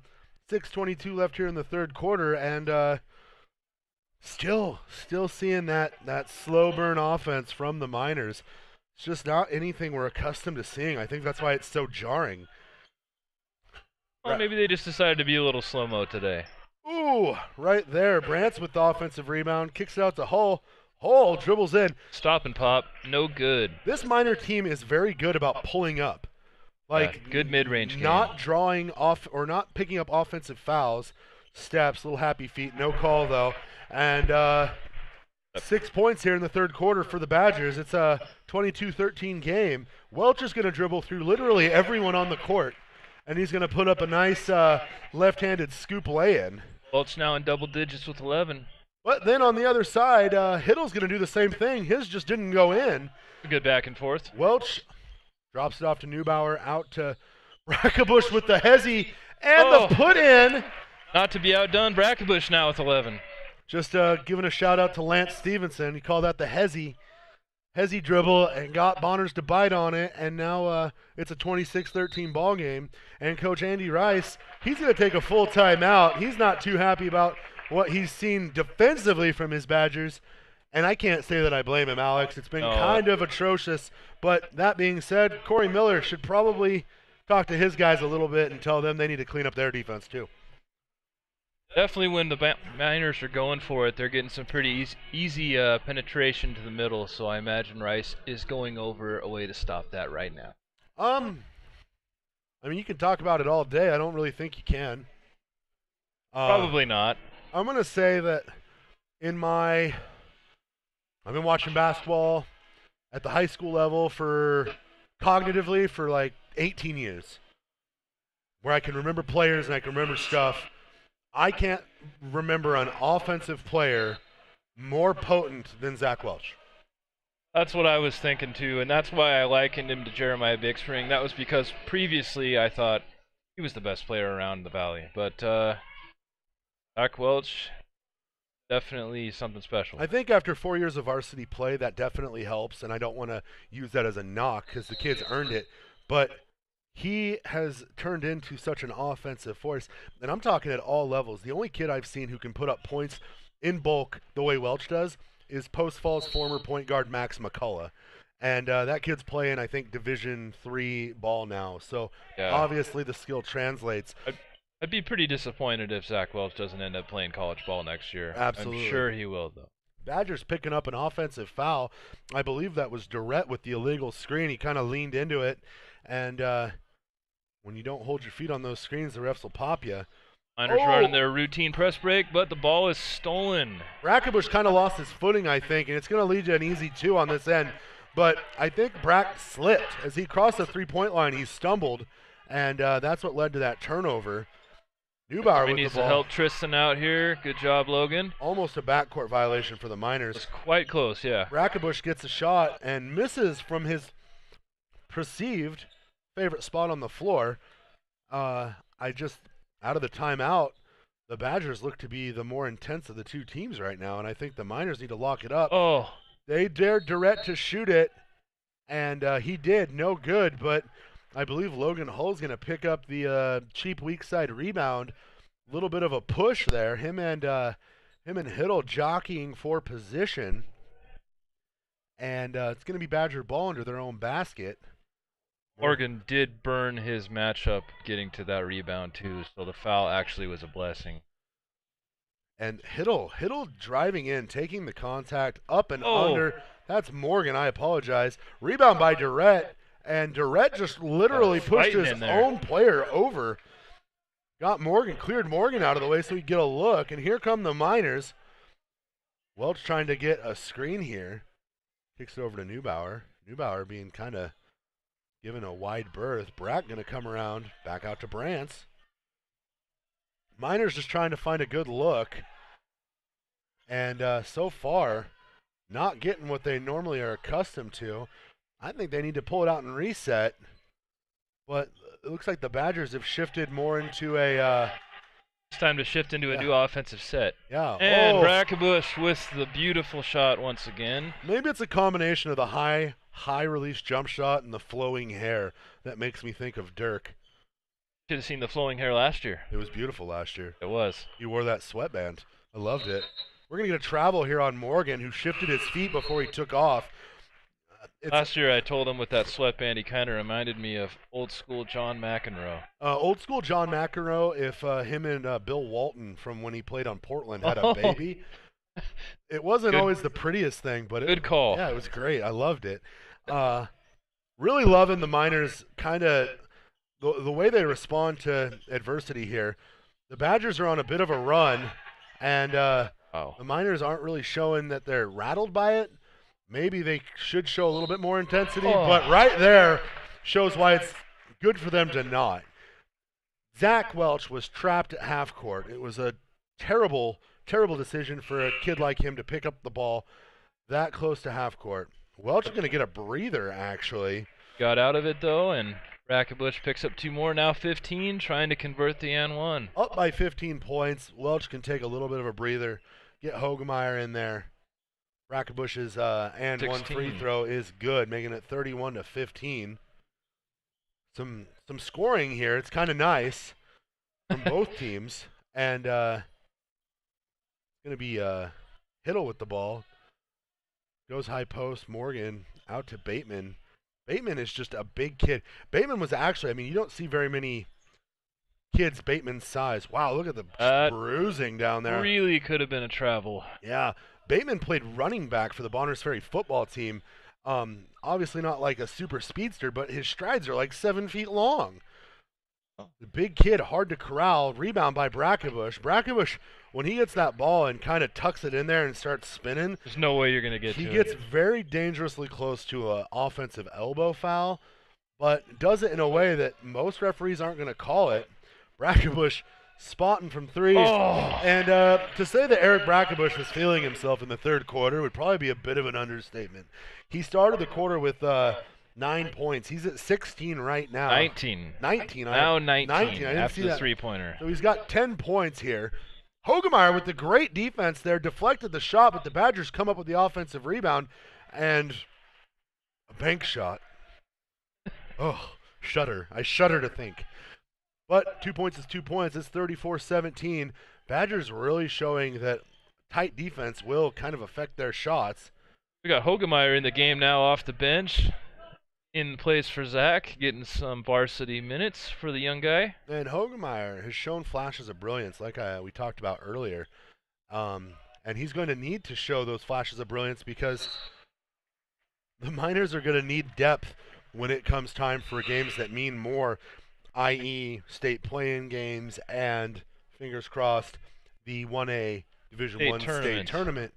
6:22 left here in the third quarter, and still seeing that slow burn offense from the Miners. It's just not anything we're accustomed to seeing. I think that's why it's so jarring.
Well, maybe they just decided to be a little slow-mo today.
Ooh, right there. Brant's with the offensive rebound. Kicks it out to Hull. Hull dribbles in.
Stop and pop. No good.
This Miner team is very good about pulling up.
Good mid-range game.
Not drawing off or not picking up offensive fouls. Steps, little happy feet. No call, though. And 6 points here in the third quarter for the Badgers. It's a 22-13 game. Welch is going to dribble through literally everyone on the court. and he's going to put up a nice left-handed scoop lay-in.
Welch now in double digits with 11.
But then on the other side, Hiddle's going to do the same thing. His just didn't go in.
Good back and forth.
Welch drops it off to Neubauer, out to Brackenbush with the hezzy and the put in.
Not to be outdone, Brackenbush now with 11.
Just giving a shout out to Lance Stevenson. He called that the hezzy dribble and got Bonners to bite on it, and now it's a 26-13 ball game. And Coach Andy Rice, he's going to take a full timeout. He's not too happy about what he's seen defensively from his Badgers, and I can't say that I blame him, Alex. It's been kind of atrocious. But that being said, Corey Miller should probably talk to his guys a little bit and tell them they need to clean up their defense too.
Definitely when the Miners are going for it, they're getting some pretty easy penetration to the middle, so I imagine Rice is going over a way to stop that right now.
I mean, you can talk about it all day. I don't really think you can.
Probably not.
I'm going to say that I've been watching basketball at the high school level cognitively for like 18 years, where I can remember players and I can remember stuff. I can't remember an offensive player more potent than Zach Welch.
That's what I was thinking too, and that's why I likened him to Jeremiah Bigspring. That was because previously I thought he was the best player around the Valley, but Zach Welch, definitely something special.
I think after 4 years of varsity play, that definitely helps, and I don't want to use that as a knock because the kid's earned it, but he has turned into such an offensive force, and I'm talking at all levels. The only kid I've seen who can put up points in bulk the way Welch does is Post Falls former point guard Max McCullough. And that kid's playing, I think, Division III ball now. So obviously the skill translates.
I'd be pretty disappointed if Zach Welch doesn't end up playing college ball next year.
Absolutely.
I'm sure he will, though.
Badgers picking up an offensive foul. I believe that was Durrett with the illegal screen. He kind of leaned into it. And when you don't hold your feet on those screens, the refs will pop you.
Miners running their routine press break, but the ball is stolen.
Brackenbush kind of lost his footing, I think, and it's going to lead to an easy 2 on this end. But I think Brack slipped. As he crossed the three-point line, he stumbled, and that's what led to that turnover. Neubauer with
needs
the ball.
to help Tristan out here. Good job, Logan.
Almost a backcourt violation for the Miners.
It was quite close, yeah.
Brackenbush gets a shot and misses from his perceived favorite spot on the floor. Out of the timeout, the Badgers look to be the more intense of the two teams right now, and I think the Miners need to lock it up. They dared Durrett to shoot it, and he did. No good, but I believe Logan Hull's going to pick up the cheap weak side rebound. A little bit of a push there. Him and Hiddle jockeying for position, and it's going to be Badger ball under their own basket.
Morgan did burn his matchup getting to that rebound too, so the foul actually was a blessing.
And Hiddle driving in, taking the contact up and under. That's Morgan, I apologize. Rebound by Durrett, and Durrett just literally pushed his own player over. Cleared Morgan out of the way so he'd get a look, and here come the Miners. Welch trying to get a screen here. Kicks it over to Neubauer. Neubauer being kind of given a wide berth. Brack going to come around, back out to Brantz. Miners just trying to find a good look. And so far, not getting what they normally are accustomed to. I think they need to pull it out and reset. But it looks like the Badgers have shifted more into a...
it's time to shift into a new offensive set.
Yeah.
And Brackenbush with the beautiful shot once again.
Maybe it's a combination of the high release jump shot and the flowing hair that makes me think of Dirk.
Should have seen the flowing hair last year.
It was beautiful last year.
It was.
He wore that sweatband. I loved it. We're going to get a travel here on Morgan, who shifted his feet before he took off.
Last year I told him with that sweatband he kind of reminded me of old school John McEnroe.
Old school John McEnroe, if him and Bill Walton from when he played on Portland had a baby. It wasn't always the prettiest thing, but
good call.
Yeah, it was great. I loved it. Really loving the Miners kind of the way they respond to adversity here. The Badgers are on a bit of a run, and the Miners aren't really showing that they're rattled by it. Maybe they should show a little bit more intensity, but right there shows why it's good for them to not. Zach Welch was trapped at half court. It was a terrible, terrible decision for a kid like him to pick up the ball that close to half court. Welch is going to get a breather, actually.
Got out of it, though, and Racketbush picks up 2 more, now 15, trying to convert the and one.
Up by 15 points. Welch can take a little bit of a breather, get Hogemeyer in there. Racketbush's and 1 free throw is good, making it 31-15. Some scoring here. It's kind of nice from both teams. And going to be Hiddle with the ball. Goes high post. Morgan out to Bateman. Bateman is just a big kid. Bateman was actually, you don't see very many kids Bateman's size. Wow, look at the bruising down there.
Really could have been a travel.
Yeah. Bateman played running back for the Bonners Ferry football team. Obviously not like a super speedster, but his strides are like 7 feet long. The big kid, hard to corral. Rebound by Brackenbush. Brackenbush, when he gets that ball and kind of tucks it in there and starts spinning,
there's no way you're going to get to it.
He gets very dangerously close to an offensive elbow foul, but does it in a way that most referees aren't going to call it. Brackenbush spotting from 3. And to say that Eric Brackenbush was feeling himself in the third quarter would probably be a bit of an understatement. He started the quarter with 9 points. He's at 16 right now.
19.
19.
Now 19
I didn't
after
see
the
that.
three-pointer.
So he's got 10 points here. Hogemeyer with the great defense there deflected the shot, but the Badgers come up with the offensive rebound and a bank shot. Oh, shudder. I shudder to think. But 2 points is 2 points. It's 34-17. Badgers really showing that tight defense will kind of affect their shots.
We got Hogemeyer in the game now off the bench. In place for Zach, getting some varsity minutes for the young guy.
And Hogemeyer has shown flashes of brilliance, like we talked about earlier. And he's going to need to show those flashes of brilliance because the Miners are going to need depth when it comes time for games that mean more, i.e. state play-in games and, fingers crossed, the 1A Division I state tournament.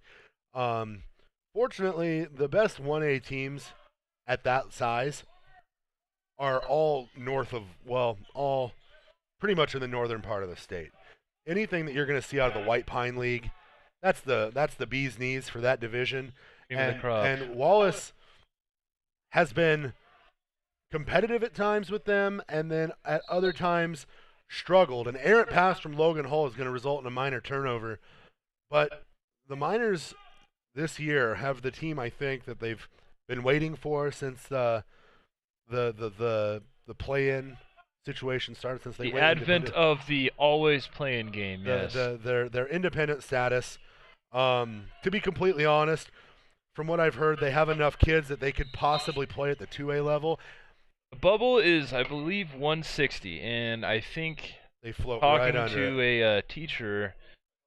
Fortunately, the best 1A teams at that size are all north of, all pretty much in the northern part of the state. Anything that you're going to see out of the White Pine League, that's the bee's knees for that division. And Wallace has been competitive at times with them, and then at other times struggled. An errant pass from Logan Hull is going to result in a minor turnover. But the Miners this year have the team, I think, that they've been waiting for since the play-in situation started, since they
the advent of the always playing game. Yes,
their independent status. To be completely honest, from what I've heard, they have enough kids that they could possibly play at the 2A level.
The bubble is, I believe, 160, and I think
they float
talking
right under
to
it.
a teacher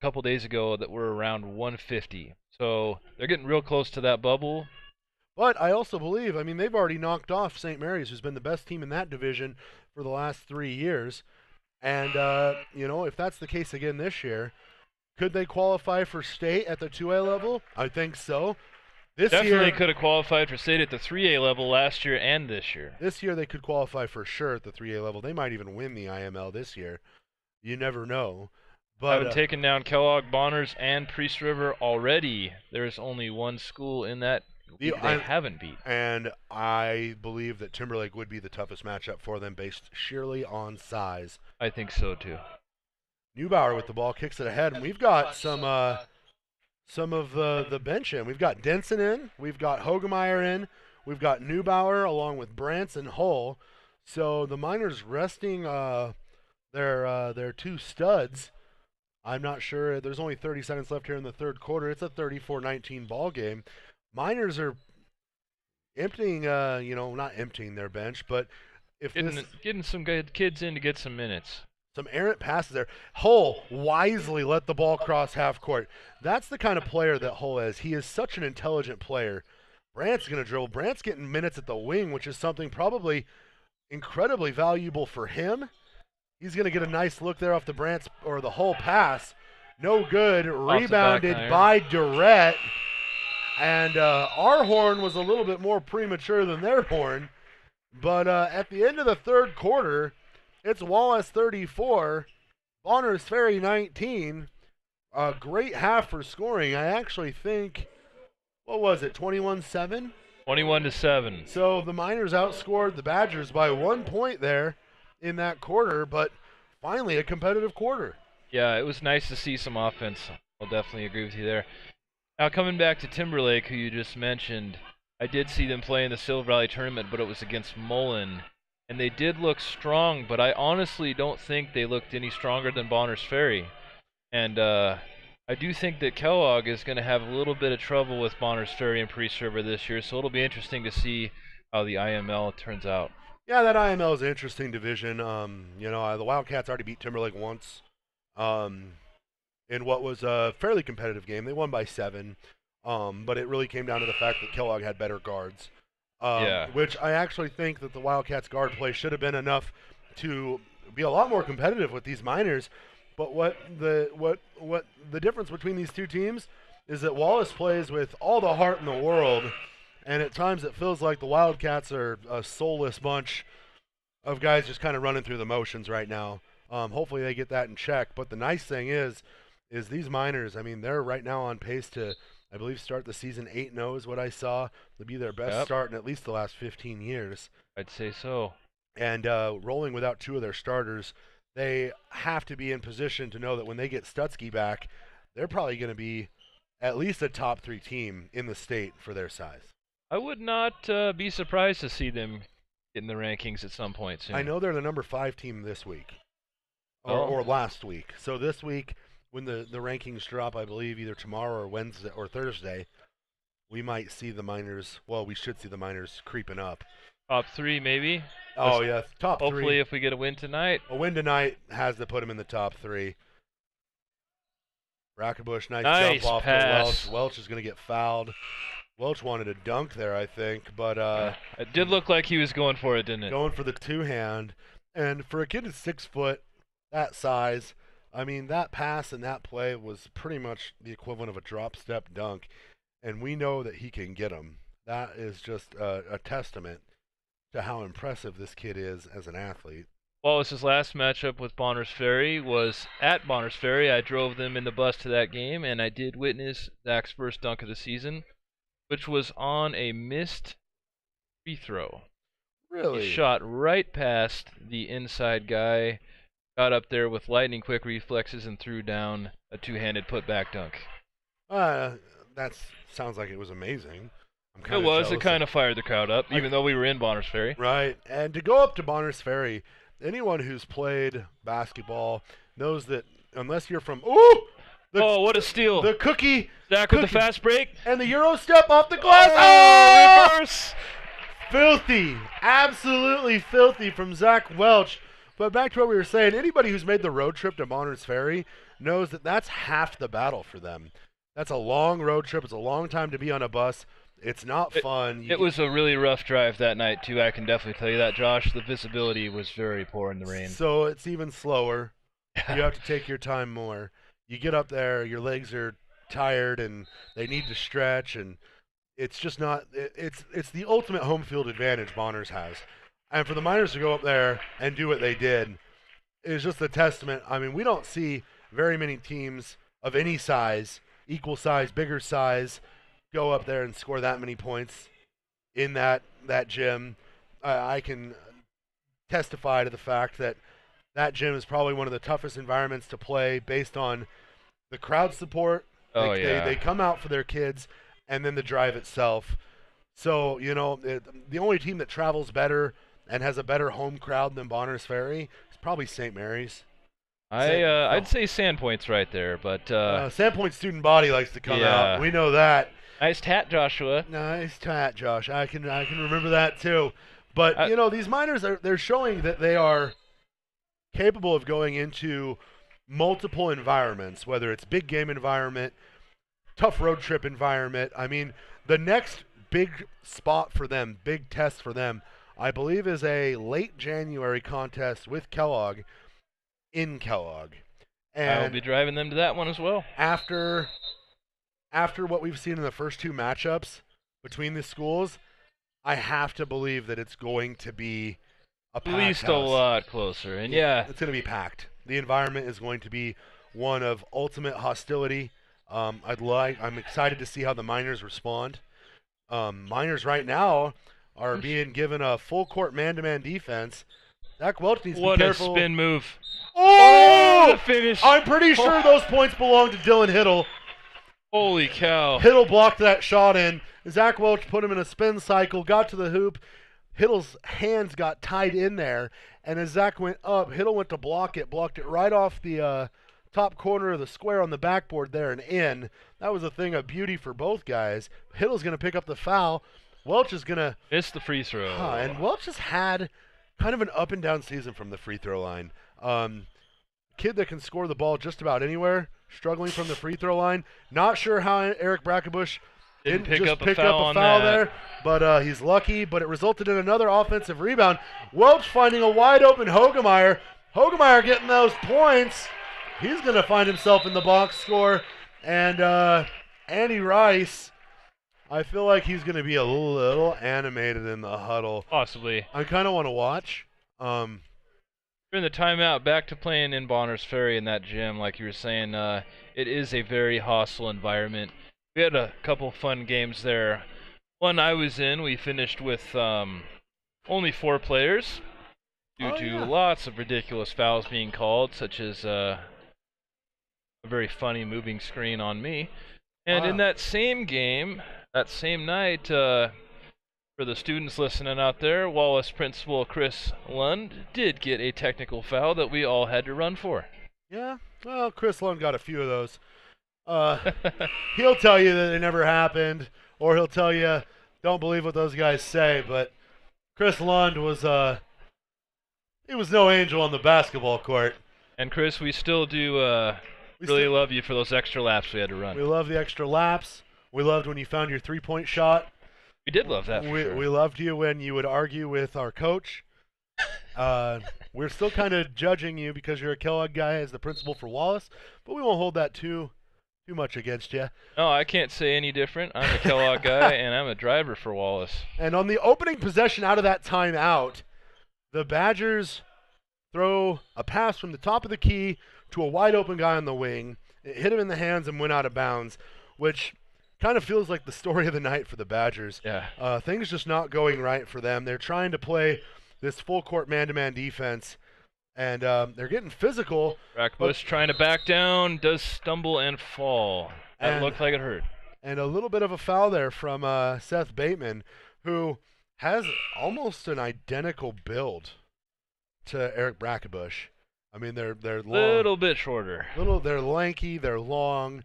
a couple days ago that we're around 150. So they're getting real close to that bubble.
But I also believe, they've already knocked off St. Mary's, who's been the best team in that division for the last 3 years. And, if that's the case again this year, could they qualify for state at the 2A level? I think so.
Definitely could have qualified for state at the 3A level last year and this year.
This year they could qualify for sure at the 3A level. They might even win the IML this year. You never know. But
having taken down Kellogg, Bonners, and Priest River already, there's only one school in that they haven't beat.
And I believe that Timberlake would be the toughest matchup for them based sheerly on size.
I think so too.
Neubauer with the ball kicks it ahead, and we've got some of the bench in. We've got Denson in, we've got Hogemeyer in, we've got Neubauer along with Branson Hull. So the Miners resting their 2 studs. I'm not sure. There's only 30 seconds left here in the third quarter. It's a 34-19 ball game. Miners are emptying, not emptying their bench, but if
getting some good kids in to get some minutes.
Some errant passes there. Hull wisely let the ball cross half court. That's the kind of player that Hull is. He is such an intelligent player. Brant's going to dribble. Brant's getting minutes at the wing, which is something probably incredibly valuable for him. He's going to get a nice look there off the Hull pass. No good. Rebounded by Durrett. And our horn was a little bit more premature than their horn. But at the end of the third quarter, It's Wallace 34, Bonners Ferry 19. A great half for scoring. I actually think, what was it, 21-7?
21-7.
So the Miners outscored the Badgers by 1 point there in that quarter, but finally a competitive quarter.
Yeah, it was nice to see some offense. I'll definitely agree with you there. Now, coming back to Timberlake, who you just mentioned, I did see them play in the Silver Valley tournament, but it was against Mullen. And they did look strong, but I honestly don't think they looked any stronger than Bonners Ferry. And I do think that Kellogg is going to have a little bit of trouble with Bonners Ferry and pre-server this year, so it'll be interesting to see how the IML turns out.
Yeah, that IML is an interesting division. The Wildcats already beat Timberlake once in what was a fairly competitive game. They won by 7, but it really came down to the fact that Kellogg had better guards, which I actually think that the Wildcats guard play should have been enough to be a lot more competitive with these Miners. But what the difference between these two teams is that Wallace plays with all the heart in the world, and at times it feels like the Wildcats are a soulless bunch of guys just kind of running through the motions right now. Hopefully they get that in check. But the nice thing is these Miners, I mean, they're right now on pace to, I believe, start the season 8-0 is what I saw. It'll be their best start in at least the last 15 years.
I'd say so.
And rolling without 2 of their starters, they have to be in position to know that when they get Stutzky back, they're probably going to be at least a top 3 team in the state for their size.
I would not be surprised to see them in the rankings at some point soon.
I know they're the number 5 team this week, or last week. So this week, when the rankings drop, I believe either tomorrow or Wednesday or Thursday, we might see the Miners. Well, we should see the Miners creeping up.
Top 3, maybe.
Oh yeah, top 3.
Hopefully, if we get a win tonight.
A win tonight has to put them in the top 3. Brackenbush, nice jump off
pass.
to Welch. Welch is going to get fouled. Welch wanted a dunk there, I think, but
it did look like he was going for it, didn't it?
Going for the 2-hand, and for a kid who's 6 foot, that size, I mean, that pass and that play was pretty much the equivalent of a drop step dunk, and we know that he can get them. That is just a testament to how impressive this kid is as an athlete.
Wallace's last matchup with Bonners Ferry was at Bonners Ferry. I drove them in the bus to that game, and I did witness Zach's first dunk of the season, which was on a missed free throw.
Really?
He shot right past the inside guy, got up there with lightning-quick reflexes, and threw down a 2-handed putback dunk.
That sounds like it was amazing.
It was. It kind of fired the crowd up, even though we were in Bonners Ferry.
Right. And to go up to Bonners Ferry, anyone who's played basketball knows that unless you're from
what a steal!
The cookie.
Zach with the fast break.
And the Euro step off the glass.
Reverse!
Filthy. Absolutely filthy from Zach Welch. But back to what we were saying, anybody who's made the road trip to Bonners Ferry knows that that's half the battle for them. That's a long road trip. It's a long time to be on a bus. It's not fun.
It was a really rough drive that night, too. I can definitely tell you that, Josh. The visibility was very poor in the rain.
So it's even slower. You have to take your time more. You get up there, your legs are tired, and they need to stretch, and it's just not – it's the ultimate home field advantage Bonners has. And for the Miners to go up there and do what they did is just a testament. I mean, we don't see very many teams of any size, equal size, bigger size – go up there and score that many points in that gym. I can testify to the fact that that gym is probably one of the toughest environments to play based on the crowd support. They come out for their kids, and then the drive itself. So, the only team that travels better and has a better home crowd than Bonners Ferry is probably St. Mary's.
I'd say Sandpoint's right there, but
Sandpoint student body likes to come out. We know that.
Nice tat, Joshua.
Nice tat, Josh. I can remember that too. But these Miners they're showing that they are capable of going into multiple environments, whether it's big game environment, tough road trip environment. I mean, the next big spot for them, big test for them, I believe is a late January contest with Kellogg in Kellogg. And
I'll be driving them to that one as well.
After what we've seen in the first 2 matchups between the schools, I have to believe that it's going to be
At least a lot closer. And yeah,
it's going to be packed. The environment is going to be one of ultimate hostility. I'm excited to see how the Miners respond. Miners right now are being given a full court man-to-man defense. Zach Welch needs to be careful.
What a spin move.
Oh!
The finish.
I'm pretty sure those points belong to Dylan Hiddle.
Holy cow.
Hiddle blocked that shot in. Zach Welch put him in a spin cycle, got to the hoop. Hiddle's hands got tied in there, and as Zach went up, Hiddle went to blocked it right off the top corner of the square on the backboard there and in. That was a thing of beauty for both guys. Hiddle's going to pick up the foul. Welch is going to
miss the free throw.
And Welch has had kind of an up and down season from the free throw line. Kid that can score the ball just about anywhere, struggling from the free throw line. Not sure how Eric Brackenbush didn't pick up a foul there, but he's lucky. But it resulted in another offensive rebound. Welch finding a wide open Hogemeyer. Hogemeyer getting those points. He's going to find himself in the box score. And Andy Rice, I feel like he's going to be a little animated in the huddle.
Possibly.
I kind of want to watch.
During the timeout, back to playing in Bonner's Ferry in that gym, like you were saying, it is a very hostile environment. We had a couple fun games there. One I was in, we finished with only 4 players due to lots of ridiculous fouls being called, such as a very funny moving screen on me. And in that same game, that same night, for the students listening out there, Wallace principal Chris Lund did get a technical foul that we all had to run for.
Yeah, well, Chris Lund got a few of those. He'll tell you that it never happened, or he'll tell you, don't believe what those guys say, but Chris Lund was he was no angel on the basketball court.
And Chris, we still do really love you for those extra laps we had to run.
We love the extra laps. We loved when you found your three-point shot.
We did love that.
We loved you when you would argue with our coach. We're still kind of judging you because you're a Kellogg guy as the principal for Wallace, but we won't hold that too much against you.
No, I can't say any different. I'm a Kellogg guy, and I'm a driver for Wallace.
And on the opening possession out of that timeout, the Badgers throw a pass from the top of the key to a wide open guy on the wing. It hit him in the hands and went out of bounds, which kind of feels like the story of the night for the Badgers.
Yeah.
Things just not going right for them. They're trying to play this full court man-to-man defense, and they're getting physical.
Brackenbush trying to back down, does stumble and fall. That looked like it hurt.
And a little bit of a foul there from Seth Bateman, who has almost an identical build to Eric Brackenbush. I mean, they're long.
Little bit shorter.
They're lanky, they're long.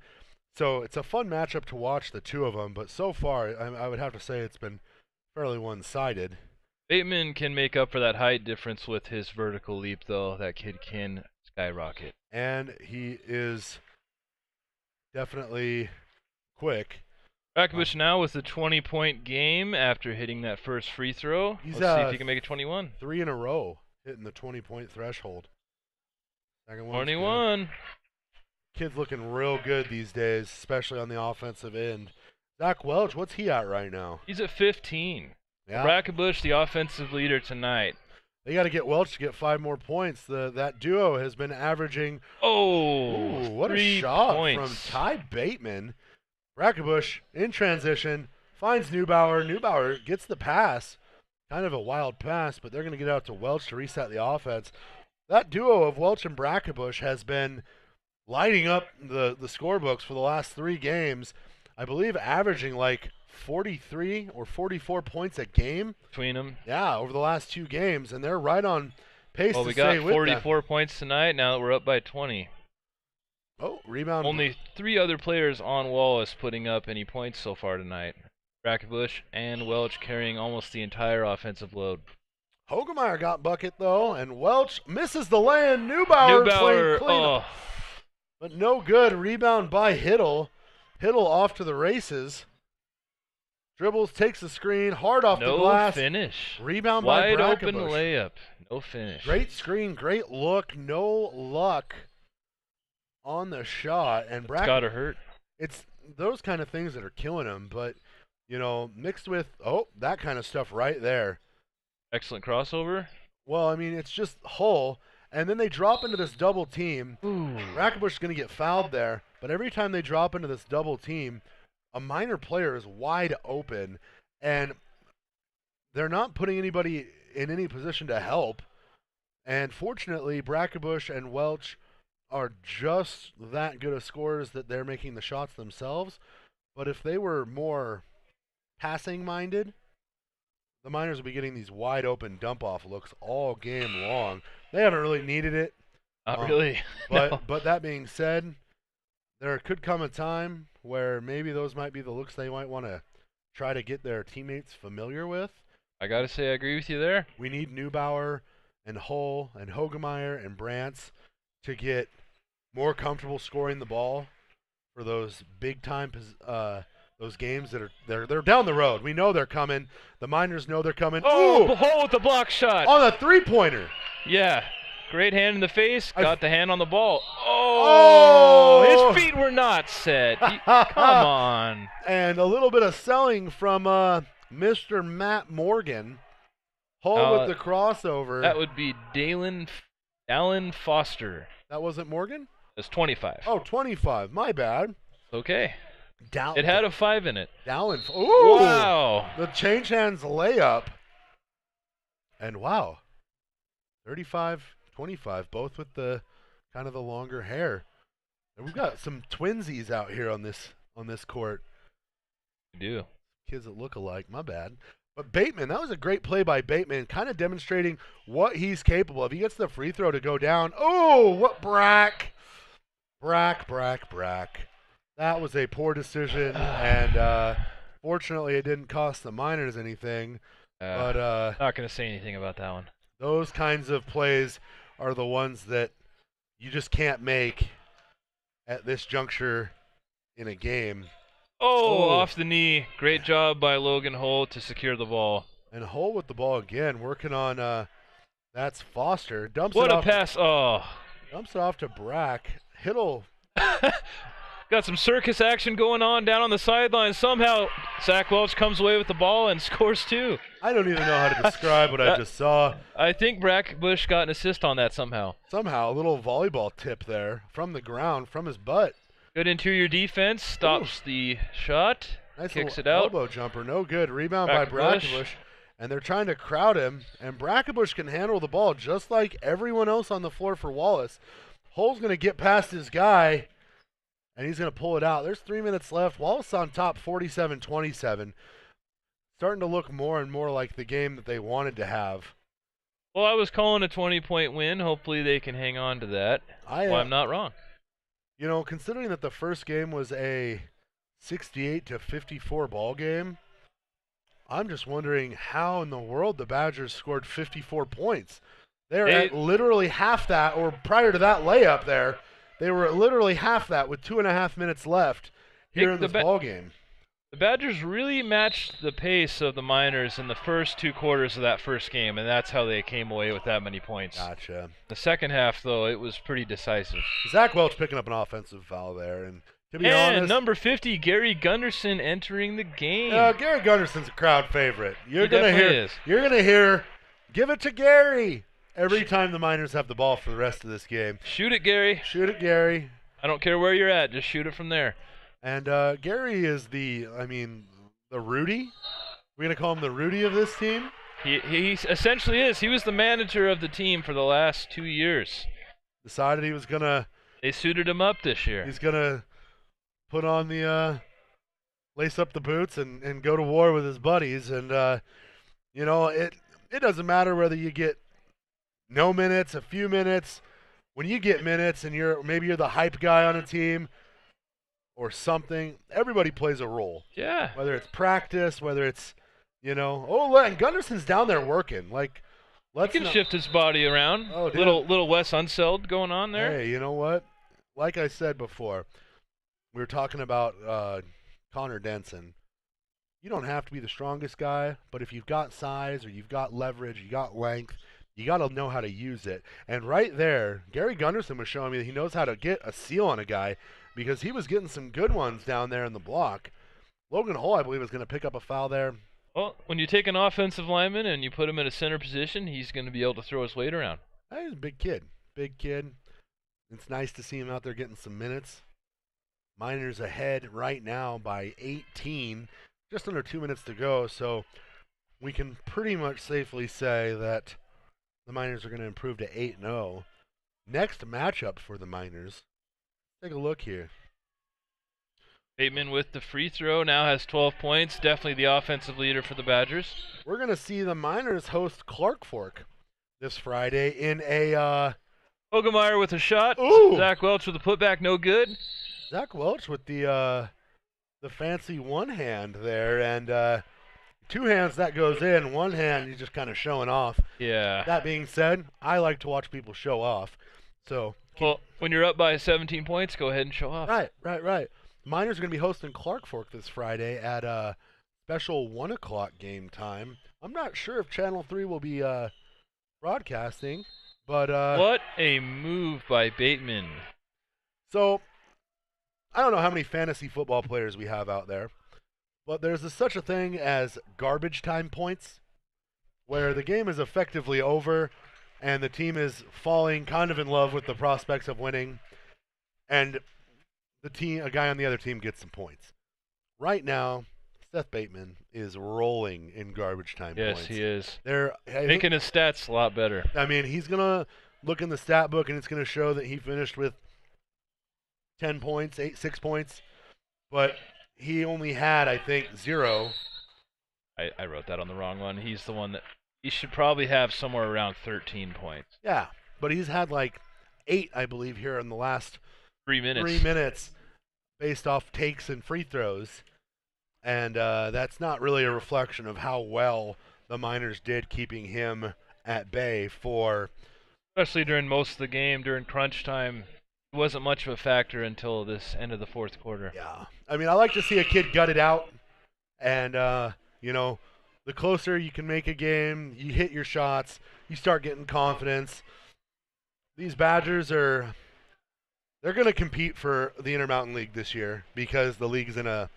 So it's a fun matchup to watch, the two of them. But so far, I would have to say it's been fairly one-sided.
Bateman can make up for that height difference with his vertical leap, though. That kid can skyrocket.
And he is definitely quick.
Brackenbush now with a 20-point game after hitting that first free throw. Let's see if he can make it 21.
3 in a row, hitting the 20-point threshold. Second
21.
Good. Kid's looking real good these days, especially on the offensive end. Zach Welch, what's he at right now?
He's at 15.
Yeah.
Brackenbush, the offensive leader tonight.
They got to get Welch to get 5 more points. That duo has been averaging.
Oh,
what a shot
points
from Ty Bateman. Brackenbush in transition finds Neubauer. Neubauer gets the pass. Kind of a wild pass, but they're going to get out to Welch to reset the offense. That duo of Welch and Brackenbush has been lighting up the scorebooks for the last 3 games. I believe averaging like 43 or 44 points a game
between them.
Yeah, over the last 2 games, and they're right on pace to stay with that.
We got 44 points tonight. Now that we're up by 20.
Oh, rebound.
Only 3 other players on Wallace putting up any points so far tonight. Brackenbush and Welch carrying almost the entire offensive load.
Hogemeyer got bucket, though, and Welch misses the land. Neubauer playing clean. But no good. Rebound by Hiddle. Hiddle off to the races. Dribbles, takes the screen, hard off the glass.
No finish.
Rebound by Brackenbush.
Wide open layup. No finish.
Great screen, great look. No luck on the shot. And
It's got to hurt.
It's those kind of things that are killing him. But, you know, mixed with, that kind of stuff right there.
Excellent crossover.
Well, I mean, it's just Hull, and then they drop into this double team.
Ooh.
Brackenbush is going to get fouled there, but every time they drop into this double team, a minor player is wide open, and they're not putting anybody in any position to help. And fortunately, Brackenbush and Welch are just that good of scorers that they're making the shots themselves. But if they were more passing-minded, the Miners will be getting these wide-open dump-off looks all game long. They haven't really needed it.
Not really.
But
No.
but that being said, there could come a time where maybe those might be the looks they might want to try to get their teammates familiar with.
I got to say I agree with you there.
We need Neubauer and Hull and Hogemeyer and Brantz to get more comfortable scoring the ball for those big-time those games that are they're down the road. We know they're coming. The Miners know they're coming.
Oh,
Ooh!
Hull with the block shot.
On a three-pointer.
Yeah. Great hand in the face. Got the hand on the ball.
Oh!
Oh! His feet were not set. Come on.
And a little bit of selling from Mr. Matt Morgan. Hull with the crossover.
That would be Dallin Foster.
That wasn't Morgan?
That's 25.
Oh, 25. My bad.
Okay.
Down.
It had a 5 in it.
Dallin. Ooh!
Wow.
The change hands layup. And wow. 35-25, both with the kind of the longer hair. And we've got some twinsies out here on this court.
We do.
Kids that look alike. My bad. But Bateman, that was a great play by Bateman, kind of demonstrating what he's capable of. He gets the free throw to go down. Oh, what Brack. That was a poor decision, and fortunately it didn't cost the Miners anything. But
not going to say anything about that one.
Those kinds of plays are the ones that you just can't make at this juncture in a game.
Oh, off the knee. Great job by Logan Hull to secure the ball.
And Hull with the ball again, working on that's Foster.
What a pass. Oh.
Dumps it off to Brack. Hiddle.
Got some circus action going on down on the sideline. Somehow, Zach Welch comes away with the ball and scores two.
I don't even know how to describe what I just saw.
I think Brackenbush got an assist on that somehow.
Somehow, a little volleyball tip there from the ground, from his butt.
Good interior defense. Stops the shot.
Nice
kicks it
little
out.
elbow jumper. No good. Rebound by Brackenbush. And they're trying to crowd him. And Brackenbush can handle the ball just like everyone else on the floor for Wallace. Hull's going to get past his guy. And he's going to pull it out. There's 3 minutes left. Wallace on top 47-27. Starting to look more and more like the game that they wanted to have.
Well, I was calling a 20-point win. Hopefully they can hang on to that. I'm not wrong.
You know, considering that the first game was a 68-54 ball game, I'm just wondering how in the world the Badgers scored 54 points. They're at literally half that, or prior to that layup there, they were at literally half that with 2.5 minutes left here in this ball game.
The Badgers really matched the pace of the Miners in the first 2 quarters of that first game, and that's how they came away with that many points.
Gotcha.
The second half, though, it was pretty decisive.
Zach Welch picking up an offensive foul there, and to be honest,
number 50, Gary Gunderson entering the game.
Gary Gunderson's a crowd favorite. You're
He definitely is.
You're gonna hear, give it to Gary every time the Miners have the ball for the rest of this game.
Shoot it, Gary.
Shoot it, Gary.
I don't care where you're at. Just shoot it from there.
And Gary is the Rudy. We're going to call him the Rudy of this team?
He essentially is. He was the manager of the team for the last 2 years.
Decided he was going to...
They suited him up this year.
He's going to put on the... lace up the boots and go to war with his buddies. And, you know, it doesn't matter whether you get no minutes, a few minutes. When you get minutes and maybe you're the hype guy on a team or something, everybody plays a role.
Yeah.
Whether it's practice, whether it's, and Gunderson's down there working. Like,
he can shift his body around.
Oh,
little Wes Unseld going on there.
Hey, you know what? Like I said before, we were talking about Connor Denson. You don't have to be the strongest guy, but if you've got size or you've got leverage, you got length, you got to know how to use it. And right there, Gary Gunderson was showing me that he knows how to get a seal on a guy because he was getting some good ones down there in the block. Logan Hull, I believe, is going to pick up a foul there.
Well, when you take an offensive lineman and you put him in a center position, he's going to be able to throw his weight around.
He's a big kid. Big kid. It's nice to see him out there getting some minutes. Miners ahead right now by 18. Just under 2 minutes to go, so we can pretty much safely say that the Miners are going to improve to 8-0. Next matchup for the Miners. Take a look here.
Bateman with the free throw now has 12 points. Definitely the offensive leader for the Badgers.
We're going to see the Miners host Clark Fork this Friday in a...
Hogemeyer with a shot.
Ooh!
Zach Welch with a putback, no good.
Zach Welch with the fancy one hand there, and two hands that goes in, one hand he's just kind of showing off.
Yeah.
That being said, I like to watch people show off. So
Well, when you're up by 17 points, go ahead and show off.
Right. Miners are going to be hosting Clark Fork this Friday at a special 1 o'clock game time. I'm not sure if Channel 3 will be broadcasting, but...
What a move by Bateman.
So, I don't know how many fantasy football players we have out there, but there's such a thing as garbage time points, where the game is effectively over and the team is falling kind of in love with the prospects of winning, and a guy on the other team gets some points. Right now, Seth Bateman is rolling in garbage time points.
Yes, he is.
Making
Making his stats a lot better.
I mean, he's going to look in the stat book and it's going to show that he finished with 10 points, 6 points, but he only had, I think, 0.
I wrote that on the wrong one. He's the one that he should probably have somewhere around 13 points.
Yeah, but he's had like 8, I believe, here in the last
3 minutes.
3 minutes based off takes and free throws, and that's not really a reflection of how well the Miners did keeping him at bay for...
Especially during most of the game, during crunch time. It wasn't much of a factor until this end of the fourth quarter.
Yeah. I mean, I like to see a kid gut it out. And, the closer you can make a game, you hit your shots, you start getting confidence. These Badgers they're going to compete for the Intermountain League this year because the league's in a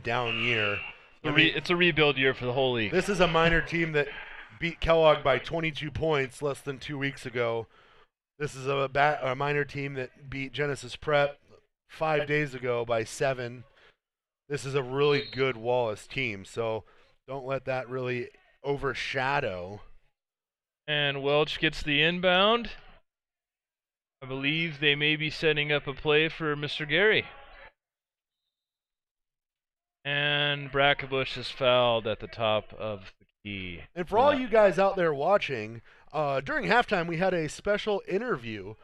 down year.
It's a rebuild year for the whole league.
This is a Miner team that beat Kellogg by 22 points less than 2 weeks ago. This is a Miner team that beat Genesis Prep 5 days ago by 7. This is a really good Wallace team, so don't let that really overshadow.
And Welch gets the inbound. I believe they may be setting up a play for Mr. Gary. And Brackenbush is fouled at the top of the key.
And for all you guys out there watching, during halftime we had a special interview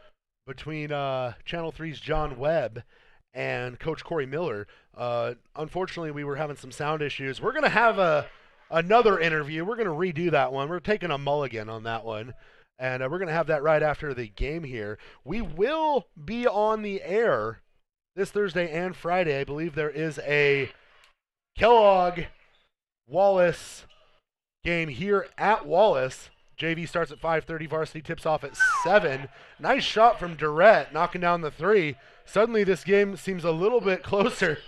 between Channel 3's John Webb and Coach Corey Miller. Unfortunately, we were having some sound issues. We're going to have another interview. We're going to redo that one. We're taking a mulligan on that one. And we're going to have that right after the game here. We will be on the air this Thursday and Friday. I believe there is a Kellogg-Wallace game here at Wallace. JV starts at 5:30. Varsity tips off at 7. Nice shot from Durrett, knocking down the 3. Suddenly this game seems a little bit closer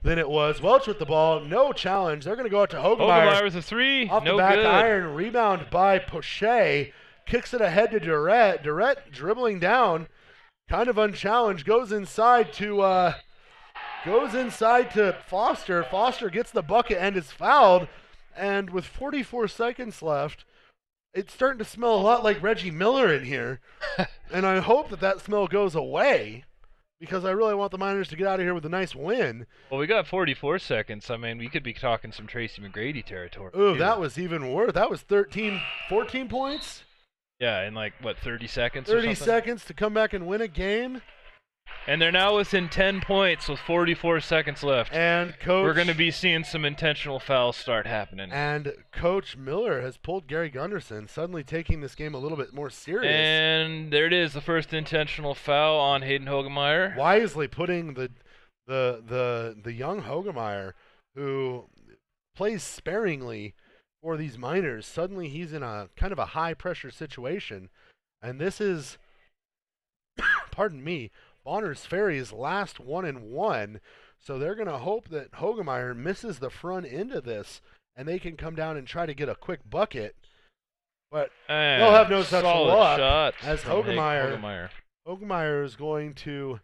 than it was. Welch with the ball. No challenge. They're going to go out to Hogemeyer.
Hogemeyer with a 3.
Off
no
the back
good.
iron. Rebound by Poche. Kicks it ahead to Durrett. Durrett dribbling down. Kind of unchallenged. Goes inside to Foster. Foster gets the bucket and is fouled. And with 44 seconds left, it's starting to smell a lot like Reggie Miller in here. And I hope that smell goes away because I really want the Miners to get out of here with a nice win.
Well, we got 44 seconds. I mean, we could be talking some Tracy McGrady territory.
Ooh,
too.
that was even worse. That was 14 points?
Yeah, in 30 seconds
30 seconds to come back and win a game.
And they're now within 10 points with 44 seconds left.
And
we're going to be seeing some intentional fouls start happening.
And Coach Miller has pulled Gary Gunderson, suddenly taking this game a little bit more serious.
And there it is, the first intentional foul on Hayden Hogemeyer.
Wisely putting the young Hogemeyer, who plays sparingly for these Miners, suddenly he's in a kind of a high pressure situation. And this is, pardon me, Bonner's Ferry's last 1-1, so they're going to hope that Hogemeyer misses the front end of this and they can come down and try to get a quick bucket. But
And
they'll have no such
solid
luck
shot
as
from
Hogemeyer is going to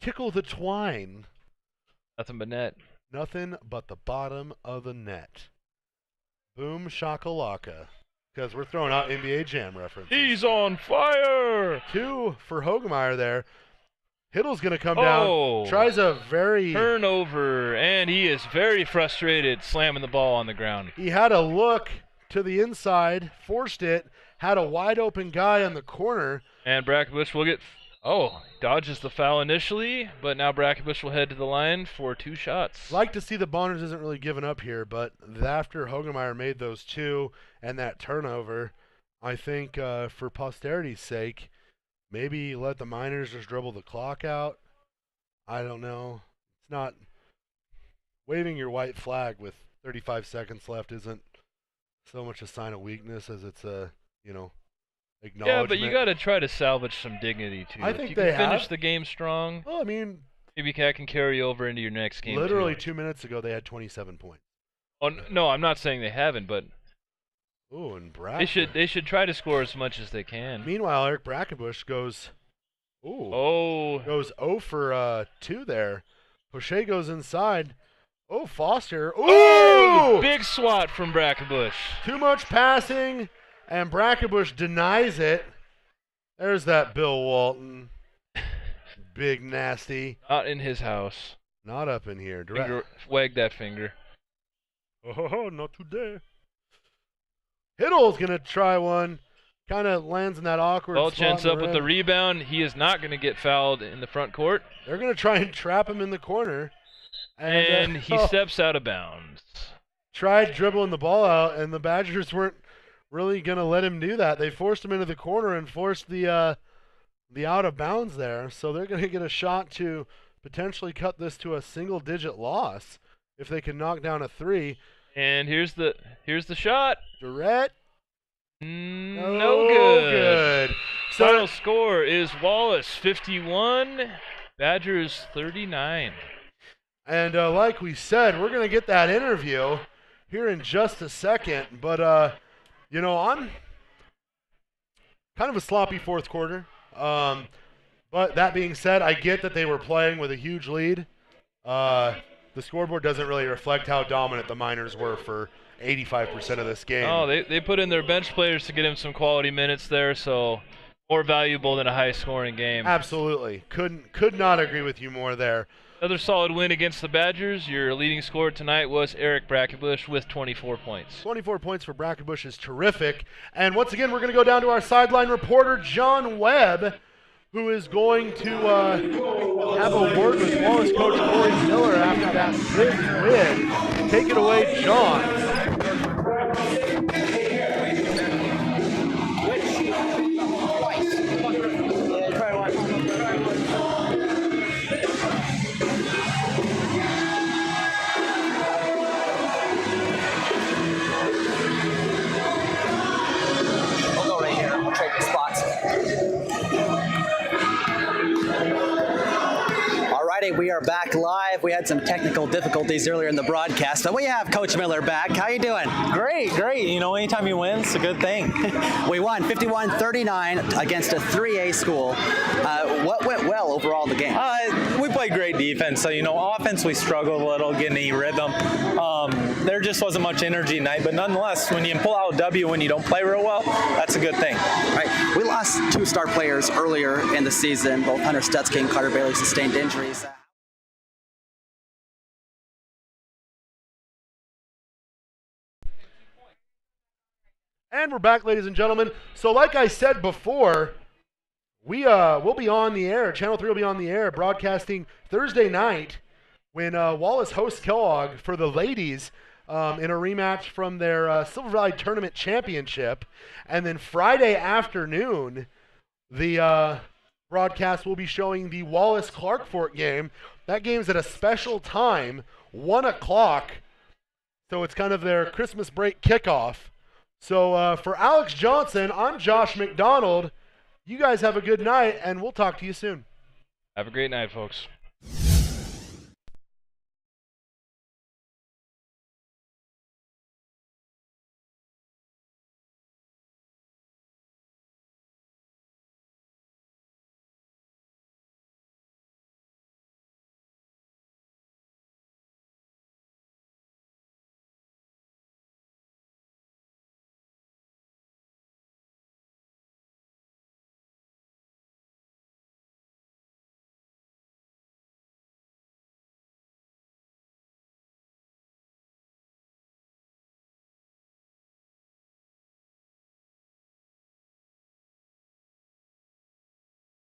tickle the twine.
Nothing but net.
Nothing but the bottom of the net. Boom shakalaka. Because we're throwing out NBA Jam references.
He's on fire!
2 for Hogemeyer there. Hiddle's going to come down. Tries a very...
turnover, and he is very frustrated slamming the ball on the ground.
He had a look to the inside, forced it, had a wide open guy on the corner.
And Brackenbush will get... dodges the foul initially, but now Brackenbush will head to the line for 2 shots.
Like to see the Bonners isn't really giving up here, but after Hogemeyer made those 2 and that turnover, I think for posterity's sake, maybe let the Miners just dribble the clock out. I don't know. It's not... Waving your white flag with 35 seconds left isn't so much a sign of weakness as it's a, acknowledgement.
Yeah, but you got to try to salvage some dignity, too.
I
if
think
you
they
can finish
have.
the game strong,
Well, I mean...
maybe that can carry over into your next game,
Literally
too.
2 minutes ago, they had 27 points.
Oh, no, I'm not saying they haven't, but
Ooh, and Brad.
they should try to score as much as they can.
Meanwhile, Eric Brackenbush goes...
Oh.
Goes 0 for 2 there. Poche goes inside. Oh, Foster. Ooh!
Big swat from Brackenbush.
Too much passing, and Brackenbush denies it. There's that Bill Walton. Big nasty.
Not in his house.
Not up in here.
Wag that finger.
Oh, not today. Hiddle's going to try one. Kind of lands in that awkward
Ball
spot.
chance up with the rebound. He is not going to get fouled in the front court.
They're going to try and trap him in the corner.
And he steps out of bounds.
Tried dribbling the ball out, and the Badgers weren't really going to let him do that. They forced him into the corner and forced the out of bounds there. So they're going to get a shot to potentially cut this to a single-digit loss if they can knock down a 3.
And here's the shot.
Durrett.
No good.
So
Final score is Wallace 51, Badgers 39.
And like we said, we're going to get that interview here in just a second. But, I'm kind of a sloppy fourth quarter. But that being said, I get that they were playing with a huge lead. The scoreboard doesn't really reflect how dominant the Miners were for 85% of this game.
Oh, they put in their bench players to get him some quality minutes there, so more valuable than a high-scoring game.
Absolutely. Could not agree with you more there.
Another solid win against the Badgers. Your leading scorer tonight was Eric Brackenbush with 24 points.
24 points for Brackenbush is terrific. And once again, we're going to go down to our sideline reporter, John Webb, who is going to have a word with Wallace coach Corey Miller after that big win. Take it away, John.
We are back live. We had some technical difficulties earlier in the broadcast, but we have Coach Miller back. How you doing?
Great. Anytime you win, it's a good thing.
We won 51-39 against a 3A school. What went well overall in the game?
We played great defense. So, offense, we struggled a little getting any rhythm. There just wasn't much energy tonight, but nonetheless, when you pull out a W when you don't play real well, that's a good thing.
All right. We lost 2 star players earlier in the season. Both Hunter Stutzky and Carter Bailey sustained injuries.
And we're back, ladies and gentlemen. So like I said before, we'll be on the air. Channel 3 will be on the air broadcasting Thursday night when Wallace hosts Kellogg for the ladies in a rematch from their Silver Valley Tournament Championship. And then Friday afternoon, the broadcast will be showing the Wallace-Clark-Fort game. That game's at a special time, 1 o'clock. So it's kind of their Christmas break kickoff. So for Alex Johnson, I'm Josh McDonald. You guys have a good night, and we'll talk to you soon.
Have a great night, folks.